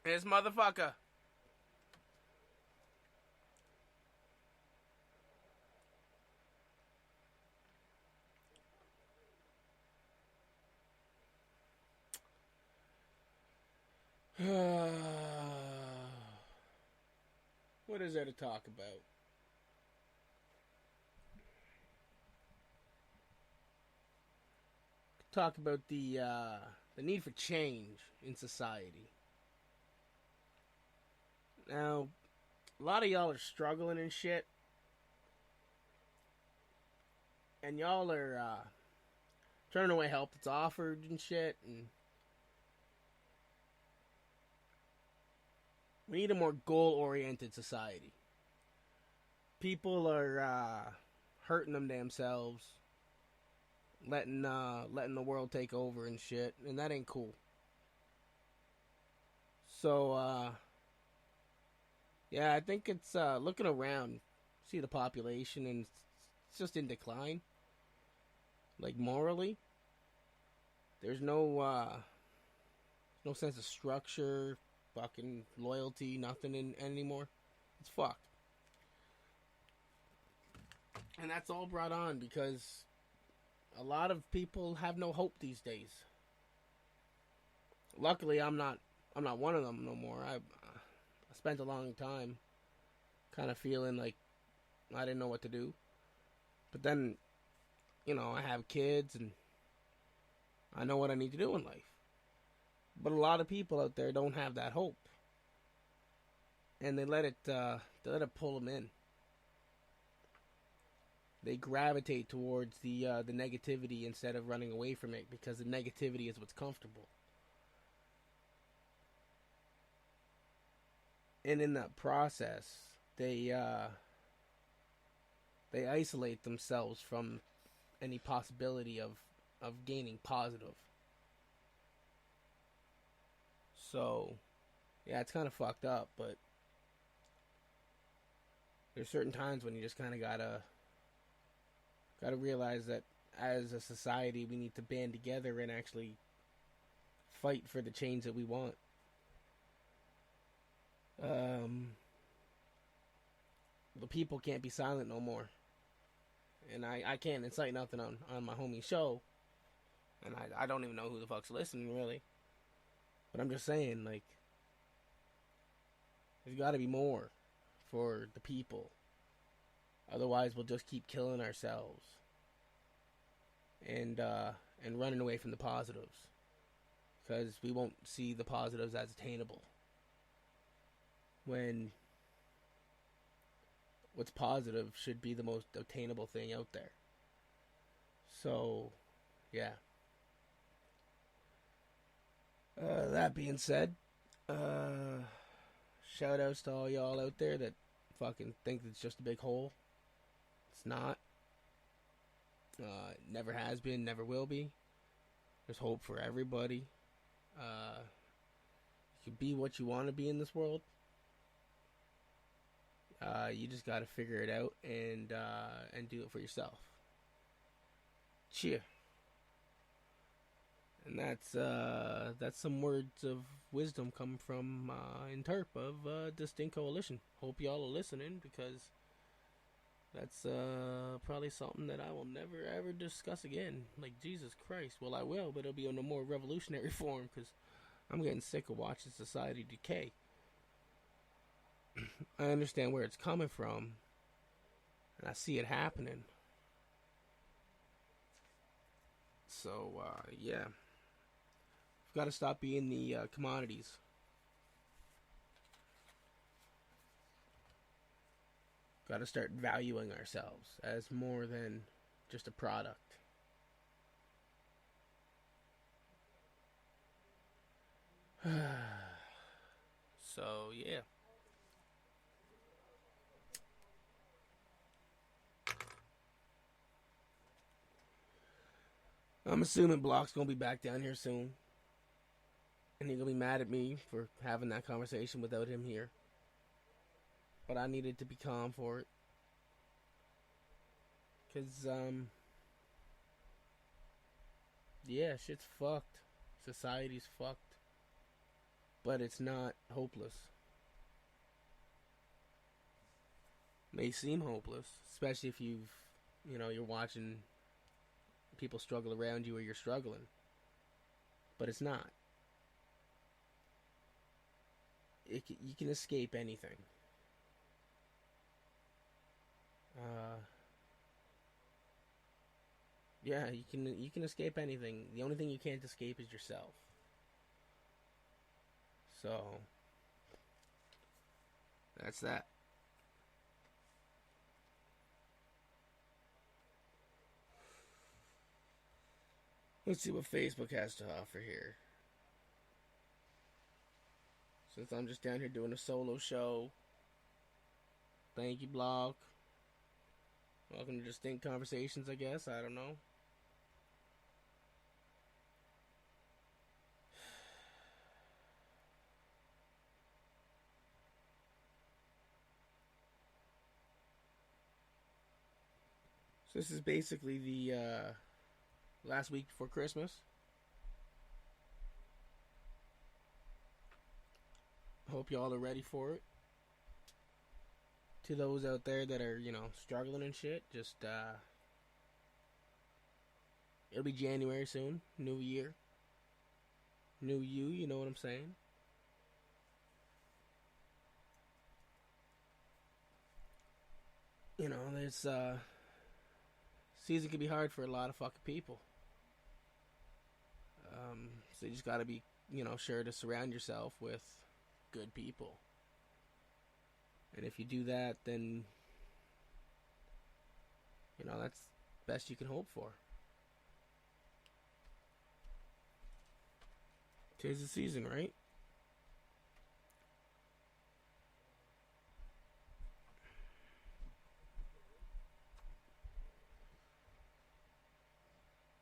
This motherfucker. What is there to talk about? Talk about the need for change in society. Now, a lot of y'all are struggling and shit, and y'all are turning away help that's offered and shit, and we need a more goal-oriented society. People are hurting them themselves, letting the world take over and shit, and that ain't cool. So, yeah, I think it's looking around, see the population, and it's just in decline. Like morally, there's no sense of structure. Fucking loyalty, nothing anymore. It's fucked. And that's all brought on because a lot of people have no hope these days. Luckily, I'm not one of them no more. I spent a long time kind of feeling like I didn't know what to do. But then, I have kids and I know what I need to do in life. But a lot of people out there don't have that hope, and they let it pull them in. They gravitate towards the negativity instead of running away from it because the negativity is what's comfortable. And in that process, they isolate themselves from any possibility of gaining positive. So, yeah, it's kind of fucked up, but there's certain times when you just kind of gotta realize that as a society we need to band together and actually fight for the change that we want. The people can't be silent no more, and I can't incite nothing on my homie's show, and I don't even know who the fuck's listening really. But I'm just saying, like, there's got to be more for the people. Otherwise, we'll just keep killing ourselves and running away from the positives because we won't see the positives as attainable. When what's positive should be the most attainable thing out there. So, yeah. That being said, shout outs to all y'all out there that fucking think it's just a big hole. It's not. It never has been, never will be. There's hope for everybody. You can be what you want to be in this world. You just gotta figure it out and do it for yourself. Cheer. And that's some words of wisdom coming from Interp of Distinct Coalition. Hope y'all are listening because that's probably something that I will never ever discuss again. Like, Jesus Christ. Well, I will, but it'll be in a more revolutionary form because I'm getting sick of watching society decay. I understand where it's coming from, and I see it happening. So, yeah. We've got to stop being the commodities. Got to start valuing ourselves as more than just a product. So, yeah. I'm assuming Block's gonna be back down here soon. And he's gonna be mad at me for having that conversation without him here. But I needed to be calm for it. Cause, yeah, shit's fucked. Society's fucked. but it's not hopeless. May seem hopeless, especially if you're watching people struggle around you or you're struggling. But it's not. You can escape anything. Yeah, you can escape anything. The only thing you can't escape is yourself. So that's that. Let's see what Facebook has to offer here. Since I'm just down here doing a solo show. Thank you, blog. Welcome to Distinct Conversations, I guess. I don't know. So this is basically the last week before Christmas. Hope y'all are ready for it. To those out there that are, struggling and shit, just, it'll be January soon. New year. New you know what I'm saying? This, season can be hard for a lot of fucking people. So you just gotta be, sure to surround yourself with good people. And if you do that, then, that's the best you can hope for. 'Tis the season, right?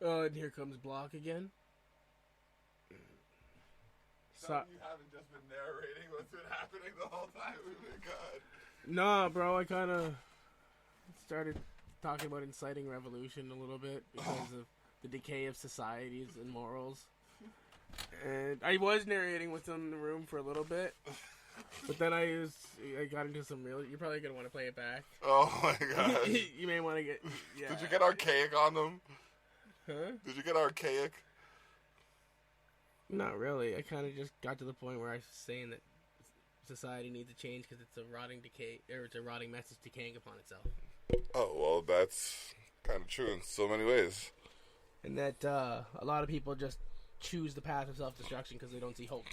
Oh, and here comes Block again. So you haven't just been narrating what's been happening the whole time. Oh my god. Nah, bro, I kind of started talking about inciting revolution a little bit because of the decay of societies and morals. And I was narrating with them in the room for a little bit, but then I got into some real. You're probably gonna want to play it back. Oh my god. You may want to get. Yeah. Did you get archaic on them? Huh? Did you get archaic? Not really. I kind of just got to the point where I was saying that society needs to change because it's a rotting message decaying upon itself. Oh, well, that's kind of true in so many ways. And that a lot of people just choose the path of self-destruction because they don't see hope.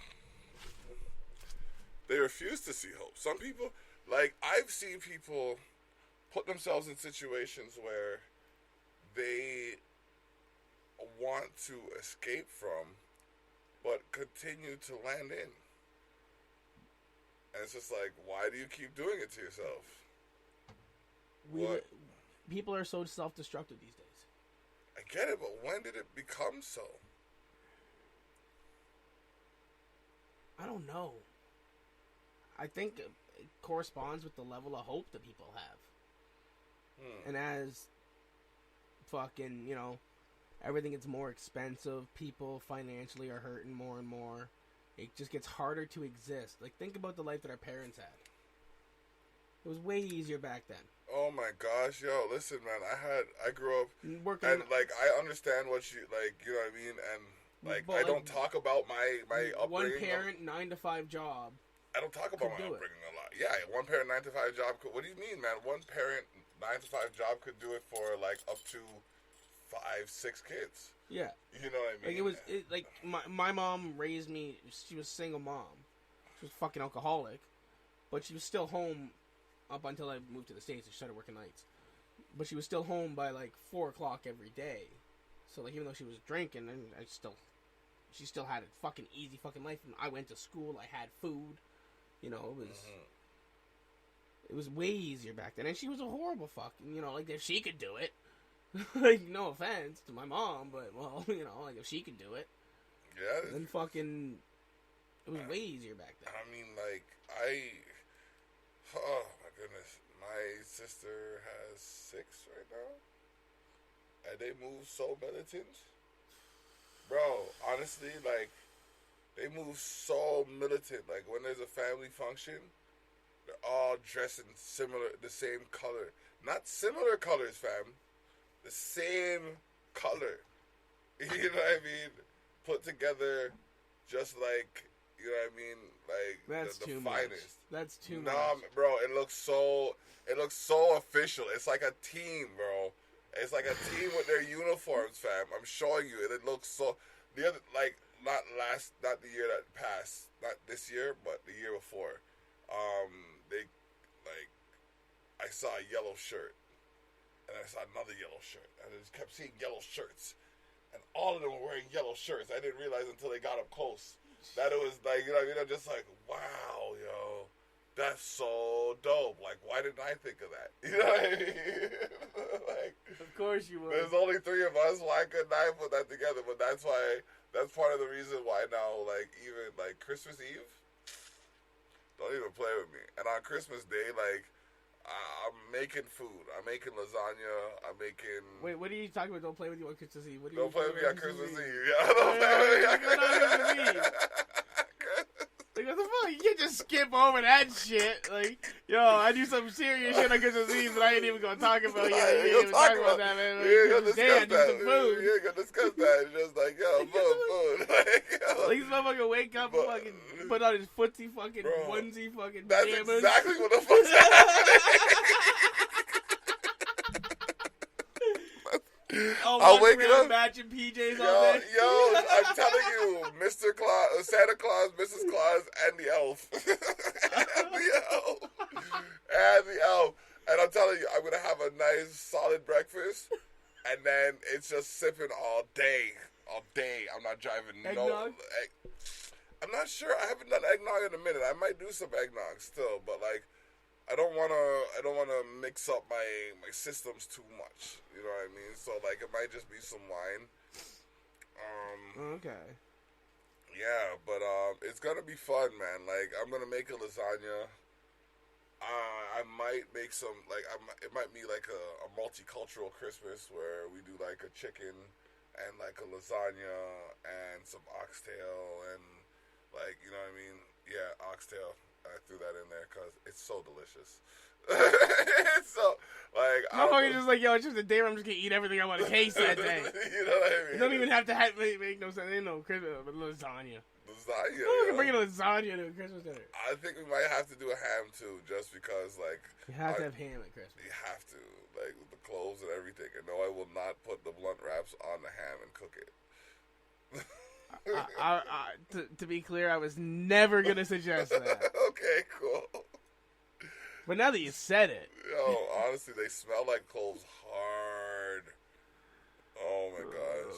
They refuse to see hope. Some people, I've seen people put themselves in situations where they want to escape from, but continue to land in. And it's just like, why do you keep doing it to yourself? People are so self-destructive these days. I get it, but when did it become so? I don't know. I think it corresponds with the level of hope that people have. And as fucking, everything gets more expensive, people financially are hurting more and more. It just gets harder to exist. Think about the life that our parents had. It was way easier back then. Oh my gosh, yo, listen, man, I grew up, working, and, I understand what you, you know what I mean, and, I don't talk about my upbringing. One parent, 9-to-5 job. I don't talk about my upbringing a lot. Yeah, one parent, 9-to-5 job could, what do you mean, man? One parent, 9-to-5 job could do it for, up to 5-6 kids. Yeah. You know what I mean? My mom raised me, she was a single mom. She was fucking alcoholic, but she was still home up until I moved to the States and started working nights. But she was still home by 4 o'clock every day. So even though she was drinking, and she still had a fucking easy fucking life. And I went to school, I had food. It was way easier back then. And she was a horrible fucking, if she could do it. No offense to my mom, but, if she could do it. Yeah. Then fucking, it was way easier back then. I mean, oh my goodness. My sister has 6 right now. And they move so militant. Bro, honestly, They move so militant. Like when there's a family function, they're all dressed in the same color. Not similar colors, fam. The same color. You know what I mean? Put together, just like, you know what I mean? Like That's the too finest. much. That's too Nah, much. bro, it looks so official. It's like a team, bro. It's like a team with their uniforms, fam. I'm showing you, and it looks so. The other, like, not the year that passed, not this year, but the year before. They, like, I saw a yellow shirt, and I saw another yellow shirt, and I just kept seeing yellow shirts, and all of them were wearing yellow shirts. I didn't realize until they got up close that it was like, you know what I mean? I'm just like, wow, yo. That's so dope. Like, why didn't I think of that? You know what I mean? Like, Of course you would. there's only 3 of us. Why couldn't I put that together? But that's part of the reason why now, like, even, like, Christmas Eve, don't even play with me. And on Christmas Day, like, I'm making food. I'm making lasagna. I'm making... Wait, what are you talking about? Don't play with you on Christmas Eve. What are Don't you play with me on Christmas Eve. Yeah, Wait, don't play with me on wait, wait, Christmas wait, Eve. Like, what the fuck? You can't just skip over that shit. Like, yo, I do some serious shit on Christmas Eve, but I ain't even gonna talk about it. You ain't ain't even gonna talk talk about about that, man. We ain't gonna Christmas Day, I discuss do that. some food. We ain't gonna discuss that. It's just like, yo, food. Like, yo. Like, this motherfucker wake up and But- fucking put on his footsie fucking Bro, onesie fucking That's pajamas. exactly what the fuck's happening. I'll wake it up. Matching PJs Yo, all day. I'm telling you, Mr. Claus, Santa Claus, Mrs. Claus, and the elf. And the elf. And I'm telling you, I'm going to have a nice, solid breakfast. And then it's just sipping all day. All day. I'm not driving Eggnog? I'm not sure. I haven't done eggnog in a minute. I might do some eggnog still, but like, I don't wanna mix up my systems too much. You know what I mean? So like, it might just be some wine. Okay. Yeah, but it's gonna be fun, man. Like, I'm gonna make a lasagna. I might make some, like, it might be like a multicultural Christmas where we do like a chicken and like a lasagna and some oxtail and like, you know what I mean? Yeah, oxtail. I threw that in there because it's so delicious. It's so, like, Motherfucker just like, yo, it's just a day where I'm just gonna eat everything I want to taste that day. You know what I mean? You don't even have to make no sense. Ain't no Christmas, but lasagna. Lasagna. Who You can bring know? a lasagna to a Christmas dinner? I think we might have to do a ham too, just because, like, You have to have ham at Christmas. you have to, like, with the cloves and everything. And no, I will not put the blunt wraps on the ham and cook it. To be clear, I was never gonna suggest that. Okay, cool. But now that you said it, Yo, honestly, they smell like cloves hard. Oh my gosh.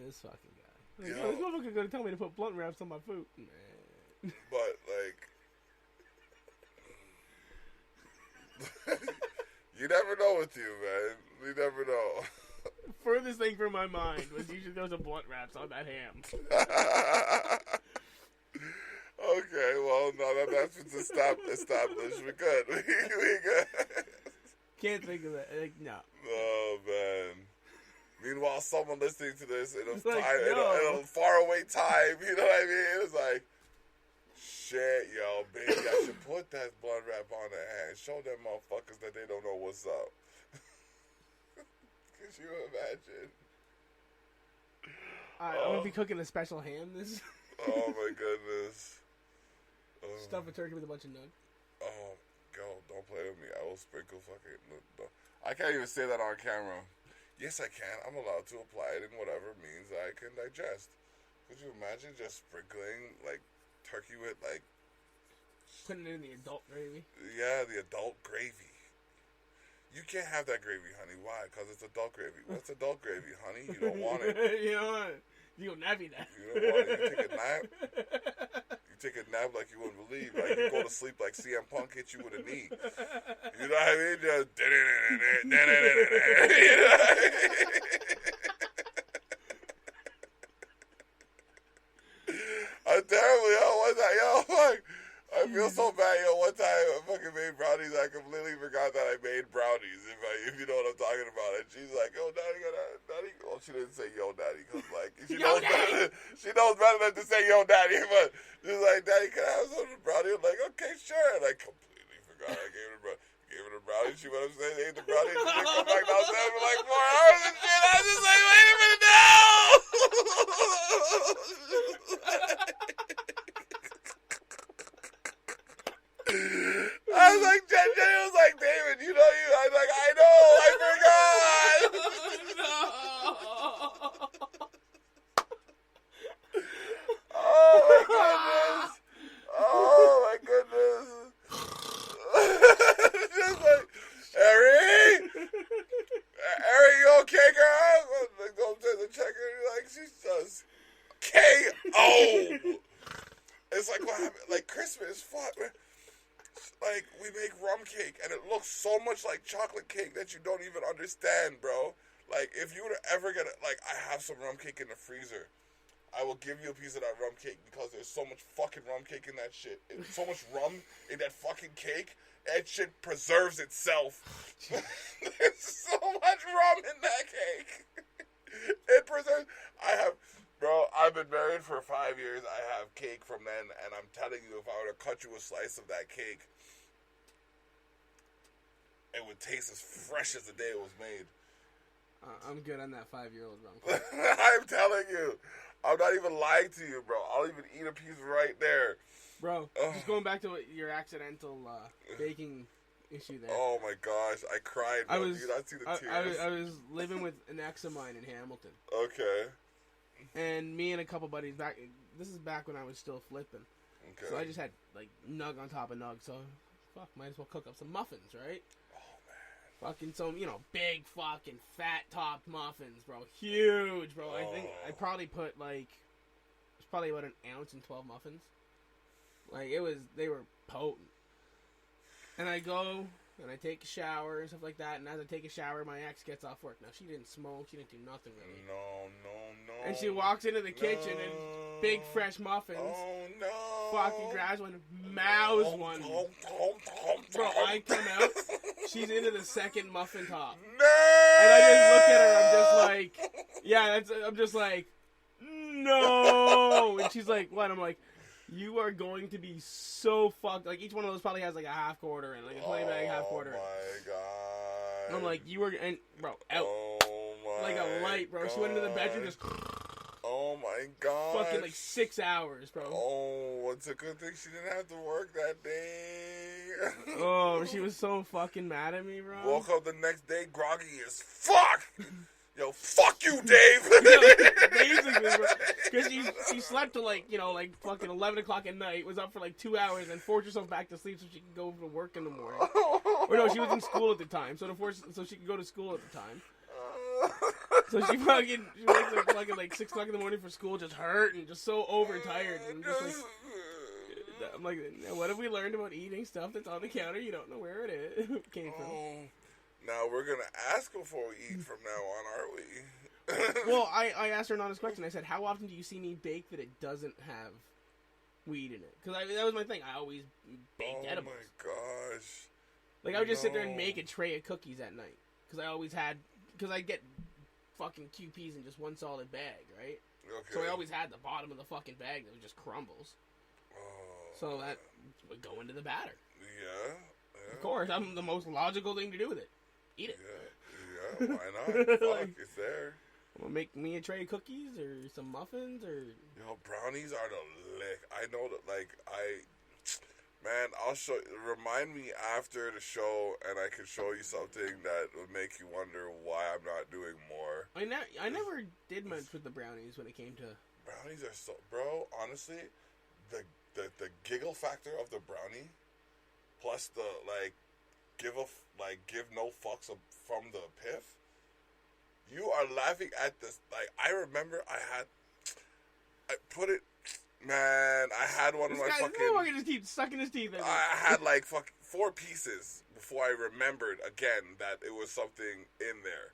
this fucking guy. Like, Yo. yo, this motherfucker gonna tell me to put blunt wraps on my food. Man. But like, you never know with you, man. You never know. Furthest thing from my mind was usually there was a blunt wraps on that ham. Okay, well, no, that's what's established. We're good. We good. Can't think of that. Like, no. Oh man. Meanwhile, someone listening to this in a, It's like, time, in a faraway time, you know what I mean? It's like, shit, yo, baby, I should put that blunt wrap on their hand. Show them motherfuckers that they don't know what's up. Could you imagine? I'm gonna be cooking a special ham. This Oh my goodness. stuff a turkey with a bunch of nuts. Oh, girl, don't play with me. I will sprinkle fucking. No. I can't even say that on camera. Yes, I can. I'm allowed to apply it in whatever means I can digest. Could you imagine just sprinkling like turkey with like? Putting it in the adult gravy. Yeah, the adult gravy. You can't have that gravy, honey. Why? Because it's adult gravy. What's adult gravy, honey? You don't want it. You don't want it. You go nappy nap. You don't want it. You take a nap. You take a nap like you wouldn't believe. Like you go to sleep like CM Punk hit you with a knee. You know what I mean? Just you know what I mean? I'm terrible, yo. What's that, yo? Like, I feel feel so bad, yo. One time I fucking made brownies. I completely forgot that I made brownies. If you know what I'm talking about. And she's like, "Yo, daddy, daddy." Well, she didn't say "yo, daddy" because like she knows better. She knows better than to say "yo, daddy." But she's like, "Daddy, can I have some brownie?" I'm like, "Okay, sure." And I completely forgot. I gave her the brownie. She went upstairs, ate the brownie. She didn't come back downstairs for like 4 hours and shit. I was just like, wait a minute now. I was like, Jenny was like, David, you know you. I was like, I know, I forgot. Oh my goodness. Just like, Harry, you okay, girl? Like, go upstairs and check her. Like, she's just K.O. It's like what happened. Like Christmas, fuck, man. Like, we make rum cake, and it looks so much like chocolate cake that you don't even understand, bro. Like, if you were to ever get it, like, I have some rum cake in the freezer. I will give you a piece of that rum cake because there's so much fucking rum cake in that shit. There's so much rum in that fucking cake. That shit preserves itself. There's so much rum in that cake. It preserves. Bro, I've been married for 5 years. I have cake from then, and I'm telling you, if I were to cut you a slice of that cake, it would taste as fresh as the day it was made. I'm good on that 5-year-old rum. I'm telling you. I'm not even lying to you, bro. I'll even eat a piece right there. Bro, just going back to your accidental baking issue there. Oh my gosh, I cried, bro. Did you not see the tears? I was living with an ex of mine in Hamilton. Okay. And me and a couple buddies this is back when I was still flipping. Okay. So I just had, like, nug on top of nug. So, fuck, might as well cook up some muffins, right? Oh, man. Fucking some, big fucking fat-topped muffins, bro. Huge, bro. I think I probably put, like, it's probably about an ounce in 12 muffins. Like, they were potent. And I go, and I take a shower and stuff like that. And as I take a shower, my ex gets off work. Now, she didn't smoke. She didn't do nothing really. No. And she walks into the kitchen and big fresh muffins. Oh, no. Fucking grabs one, mouths one. Bro, I come out. She's into the second muffin top. No. And I just look at her. I'm just like, no. And she's like, what? I'm like, you are going to be so fucked. Like, each one of those probably has like a half quarter and like a 20 bag half quarter. Oh my god. And I'm like, you were, and bro, out. Oh my like a light, bro. God. She went into the bedroom just. Oh my god. Fucking like 6 hours, bro. Oh, it's a good thing she didn't have to work that day. Oh, she was so fucking mad at me, bro. Woke up the next day groggy as fuck. Yo, fuck you, Dave. Basically, bro. Because she slept till like fucking 11 o'clock at night, was up for like 2 hours, and forced herself back to sleep so she could go to work in the morning. Or no, she was in school at the time, so she could go to school at the time. So she wakes up fucking like 6 o'clock in the morning for school, just hurt and just so overtired, and just like. I'm like, what have we learned about eating stuff that's on the counter? You don't know where it came from. Now we're gonna ask before we eat from now on, aren't we? Well, I asked her an honest question. I said, how often do you see me bake that it doesn't have weed in it? Because that was my thing. I always baked edibles. Oh my gosh. Like, I would just sit there and make a tray of cookies at night. Because I get fucking QPs in just one solid bag, right? Okay. So I always had the bottom of the fucking bag that just crumbles. So that would go into the batter. Yeah. Of course, I'm the most logical thing to do with it. Eat it. Yeah, why not? Fuck, it's there. I'm gonna make me a tray of cookies or some muffins or... Yo, brownies are the lick. I know that, like, man, I'll show... Remind me after the show, and I can show you something that would make you wonder why I'm not doing more. I never did much with the brownies when it came to... Brownies are so... Bro, honestly, the giggle factor of the brownie, plus the, like, give no fucks from the piff, you are laughing at this. Like, I remember I put it, man, I had one of my fucking... This guy just keeps sucking his teeth. I had, like, 4 pieces before I remembered, again, that it was something in there.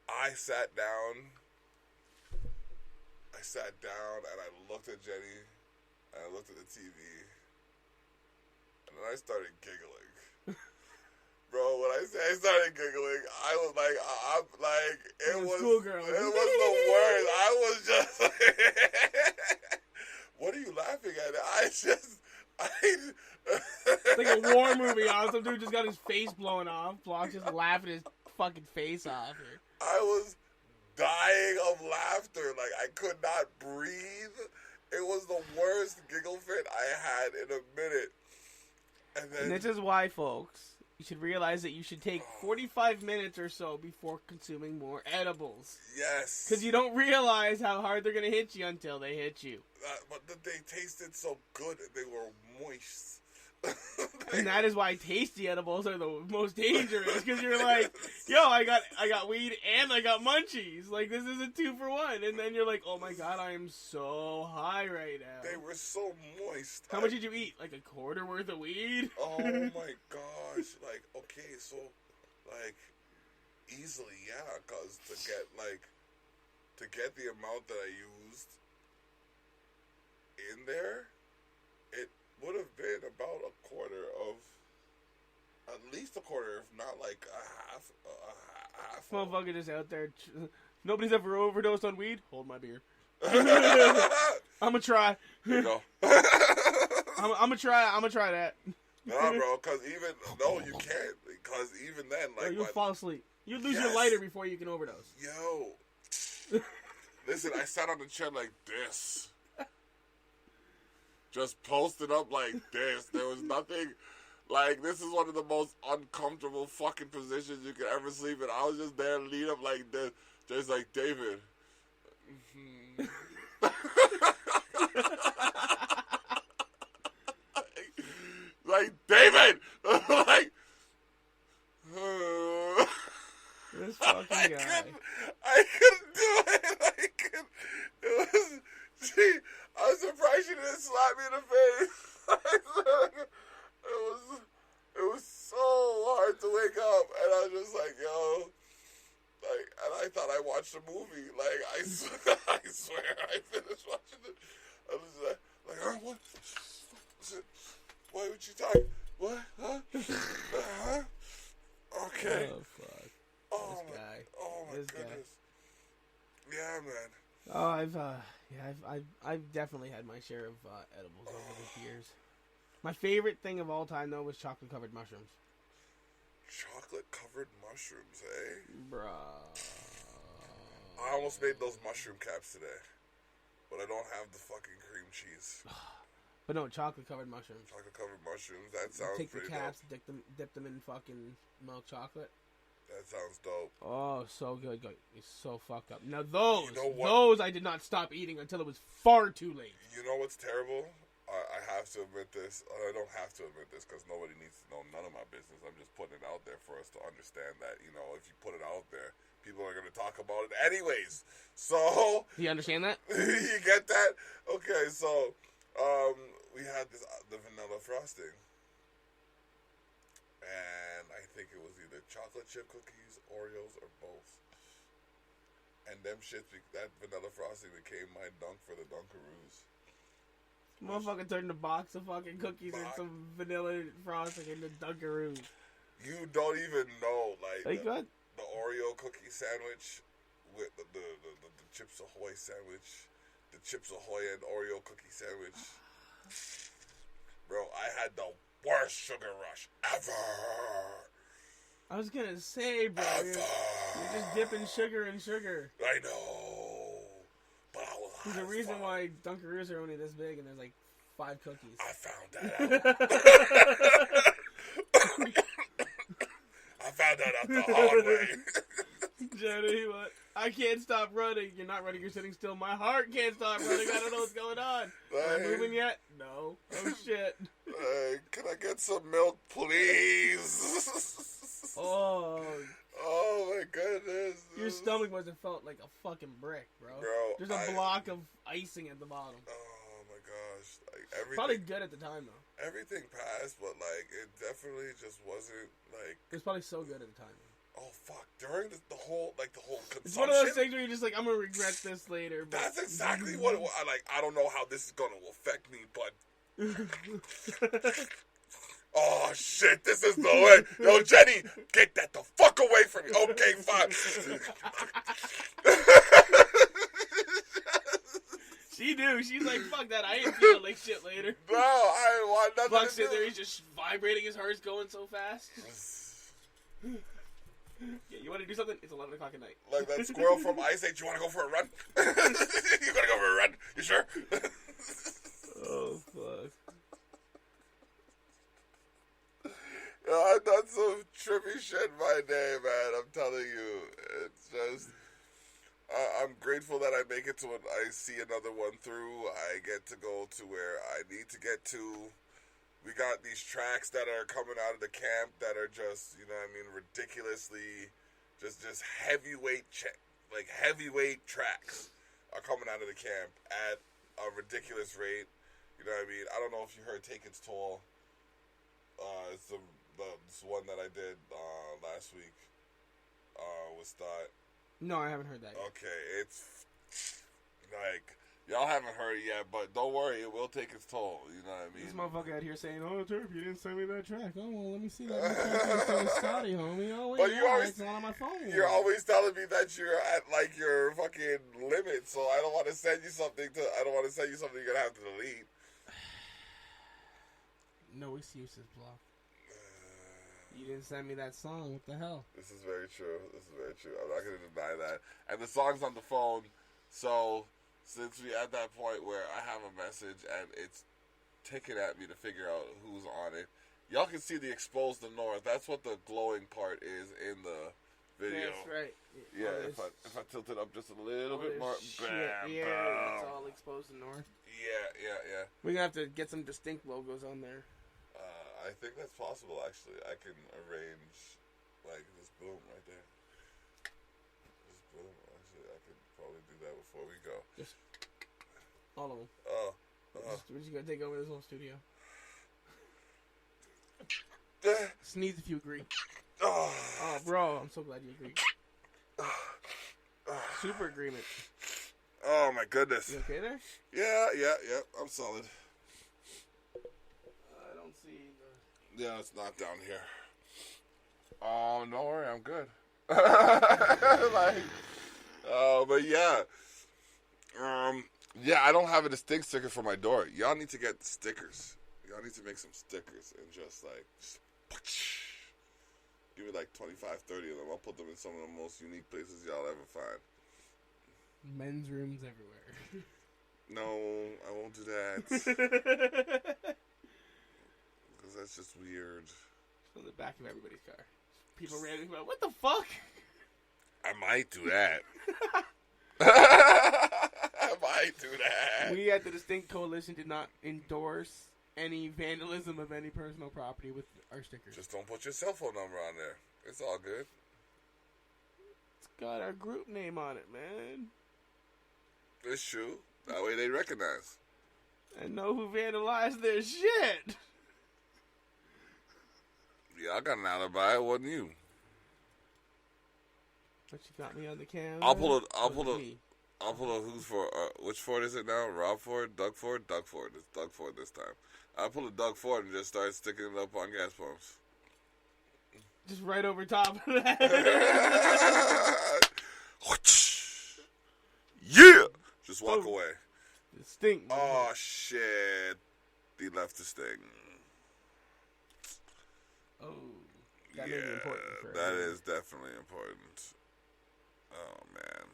I sat down, and I looked at Jenny, and I looked at the TV, and I started giggling. Bro, when I say I started giggling, I was like, I'm like, it was the worst. I was just like, what are you laughing at? It's like a war movie on. Some dude just got his face blown off. Block's just laughing his fucking face off here. I was dying of laughter. Like, I could not breathe. It was the worst giggle fit I had in a minute. And this is why, folks, you should realize that you should take 45 minutes or so before consuming more edibles. Yes. Because you don't realize how hard they're going to hit you until they hit you. But they tasted so good. They were moist. And that is why tasty edibles are the most dangerous. Because you're like, yo, I got weed and I got munchies. Like, this is a 2-for-1. And then you're like, oh my god, I am so high right now. They were so moist. How much did you eat? Like a quarter worth of weed? Oh my gosh. Like, okay, so, like, easily, yeah. Because to get the amount that I used in there, it would have been about a quarter of, at least a quarter, if not like a half. Motherfucker just out there. Nobody's ever overdosed on weed? Hold my beer. I'm gonna try. Here you go. I'm gonna try that. Nah, bro, no, you can't. Because even then, like, you'll fall asleep. You lose your Yes. lighter before you can overdose. Yo. Listen, I sat on the chair like this. Just posted up like this. There was nothing. Like, this is one of the most uncomfortable fucking positions you could ever sleep in. I was just there, lean up like this. Just like, David. Like, David! Like, This fucking guy. I couldn't do it. I was surprised she didn't slap me in the face. It was so hard to wake up, and I was just like, yo, like, and I thought I watched a movie. Like, I swear, I finished watching it. I was like, huh, what? What you talking? What? Huh? Huh? Okay. Oh fuck. Oh This guy. Oh my This guy. goodness. Yeah, man. Oh, I've definitely had my share of edibles over the years. My favorite thing of all time though was chocolate covered mushrooms. Chocolate covered mushrooms, eh? Bruh. I almost made those mushroom caps today, but I don't have the fucking cream cheese. But no, chocolate covered mushrooms. Chocolate covered mushrooms. That sounds Take the pretty caps, dope. dip them in fucking milk chocolate. That sounds dope. Oh, so good. It's so fucked up. Now those, You know what? those I did not stop eating until it was far too late. You know what's terrible? I have to admit this. I don't have to admit this because nobody needs to know none of my business. I'm just putting it out there for us to understand that, you know, if you put it out there, people are going to talk about it anyways. So, Do you understand that? you get that? Okay, so, we had the vanilla frosting. And I think it was either chocolate chip cookies, Oreos, or both. And them shits, that vanilla frosting became my dunk for the Dunkaroos. Motherfucker turned a box of fucking cookies and some vanilla frosting into Dunkaroos. You don't even know, like, What? the Oreo cookie sandwich with the Chips Ahoy sandwich, the Chips Ahoy and Oreo cookie sandwich. Bro, I had the worst sugar rush ever. I was gonna say, bro, you're just dipping sugar in sugar. I know, but I was high There's a as reason fuck. why Dunkaroos are only this big and there's like 5 cookies. I found that out. I found that out the hard way. Johnny, what? I can't stop running. You're not running, you're sitting still. My heart can't stop running. I don't know what's going on. Am I moving yet? No. Oh, shit. Can I get some milk, please? Oh, Oh my goodness. your stomach must have felt like a fucking brick, bro. Bro, There's a block of icing at the bottom. Oh my gosh. Like Probably everything, good at the time, though. everything passed, but like it definitely just wasn't like, It was probably so good at the time, though. oh fuck. During the whole consumption. It's one of those things where you're just like, I'm gonna regret this later. But That's exactly what it was. I don't know how this is going to affect me, but oh shit, this is the way. Yo, Jenny, get that the fuck away from me. Okay, fine. She knew. She's like, fuck that. I ain't feeling like shit later. No, I ain't want nothing Buck's to sitting there, do. he's just vibrating. His heart's going so fast. Yeah, you want to do something? It's 11 o'clock at night. Like that squirrel from Ice Age, you want to go for a run? You want to go for a run? You sure? Oh, fuck. Yo, I've done some trippy shit in my day, man. I'm telling you. It's just... I'm grateful that I make it to it. I see another one through. I get to go to where I need to get to. We got these tracks that are coming out of the camp that are just, you know what I mean, ridiculously, just heavyweight tracks are coming out of the camp at a ridiculous rate. You know what I mean? I don't know if you heard Take Its Toll. It's the one that I did last week with Stott. No, I haven't heard that yet. Okay, it's like y'all haven't heard it yet, but don't worry, it will take its toll. You know what I mean? This motherfucker out here saying, "Oh, Interp, you didn't send me that track." Oh, well, let me see that. Scotty, homie. Oh, wait, But you always, it's not on my phone. you're always telling me that you're at like your fucking limit, so I don't want to send you something you're gonna have to delete. No excuses, Block. You didn't send me that song. What the hell? This is very true. I'm not gonna deny that. And the song's on the phone, so since we at that point where I have a message and it's ticking at me to figure out who's on it, y'all can see the exposed the north. That's what the glowing part is in the video. That's right. Yeah, if I tilt it up just a little bit more, bam, yeah, bam. it's all exposed in north. Yeah. We're gonna have to get some distinct logos on there. I think that's possible, actually. I can arrange, like, this boom right there. This boom, actually, I could probably do that before we go. Just all of them. Oh. We're just gonna take over this whole studio. Sneeze if you agree. Oh, bro, I'm so glad you agree. Super agreement. Oh, my goodness. You okay there? Yeah, I'm solid. I don't see the... Yeah, it's not down here. Don't worry, I'm good. But yeah. Yeah, I don't have a distinct sticker for my door. Y'all need to get stickers. Y'all need to make some stickers and just give me like 25, 30 of them. I'll put them in some of the most unique places y'all ever find. Men's rooms everywhere. No, I won't do that. Because that's just weird. On the back of everybody's car. People ranting about, what the fuck? I might do that. I might do that. We at the Distinct Coalition did not endorse any vandalism of any personal property with our stickers. Just don't put your cell phone number on there. It's all good. It's got our group name on it, man. It's true. That way they recognize. And know who vandalized their shit. Yeah, I got an alibi. It wasn't you. But you got me on the camera. I'll pull a who's for, which Ford is it now? Rob Ford? Doug Ford? Doug Ford. It's Doug Ford this time. I'll pull a Doug Ford and just start sticking it up on gas pumps. Just right over top of that. Yeah! Just walk away. Distinct. Oh, shit. He left the sting. Oh. That may be important. That is definitely important. Oh, man.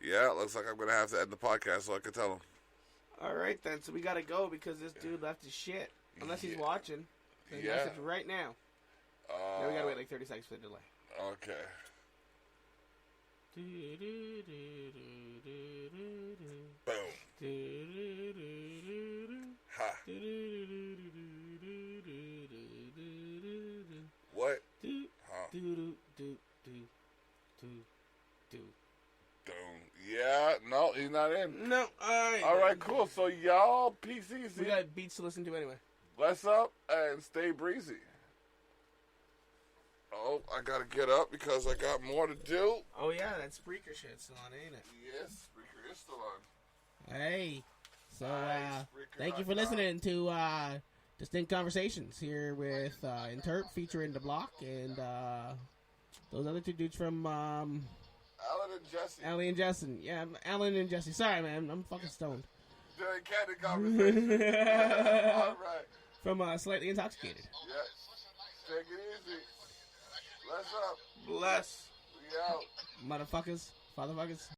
Yeah, it looks like I'm going to have to end the podcast so I can tell him. All right, then. So we got to go because this dude left his shit. Unless he's watching. Send a message right now. Now we got to wait like 30 seconds for the delay. Okay. Boom. Ha. What? Huh. Yeah, no, he's not in. No, alright. Alright, cool. So y'all, PCC. We got beats to listen to anyway. Bless up and stay breezy. Oh, I gotta get up because I got more to do. Oh yeah, that Spreaker shit's still on, ain't it? Yes, Spreaker is still on. Hey. So, Nice, thank you for listening to Distinct Conversations here with Interp featuring The Block and those other two dudes from Alan and Jesse. Allie and Justin. Yeah, Alan and Jesse. Sorry, man. I'm fucking stoned. During Candid Conversation. All right. From Slightly Intoxicated. Yes. Take it easy. Bless up. Bless. We out. Motherfuckers. Fatherfuckers.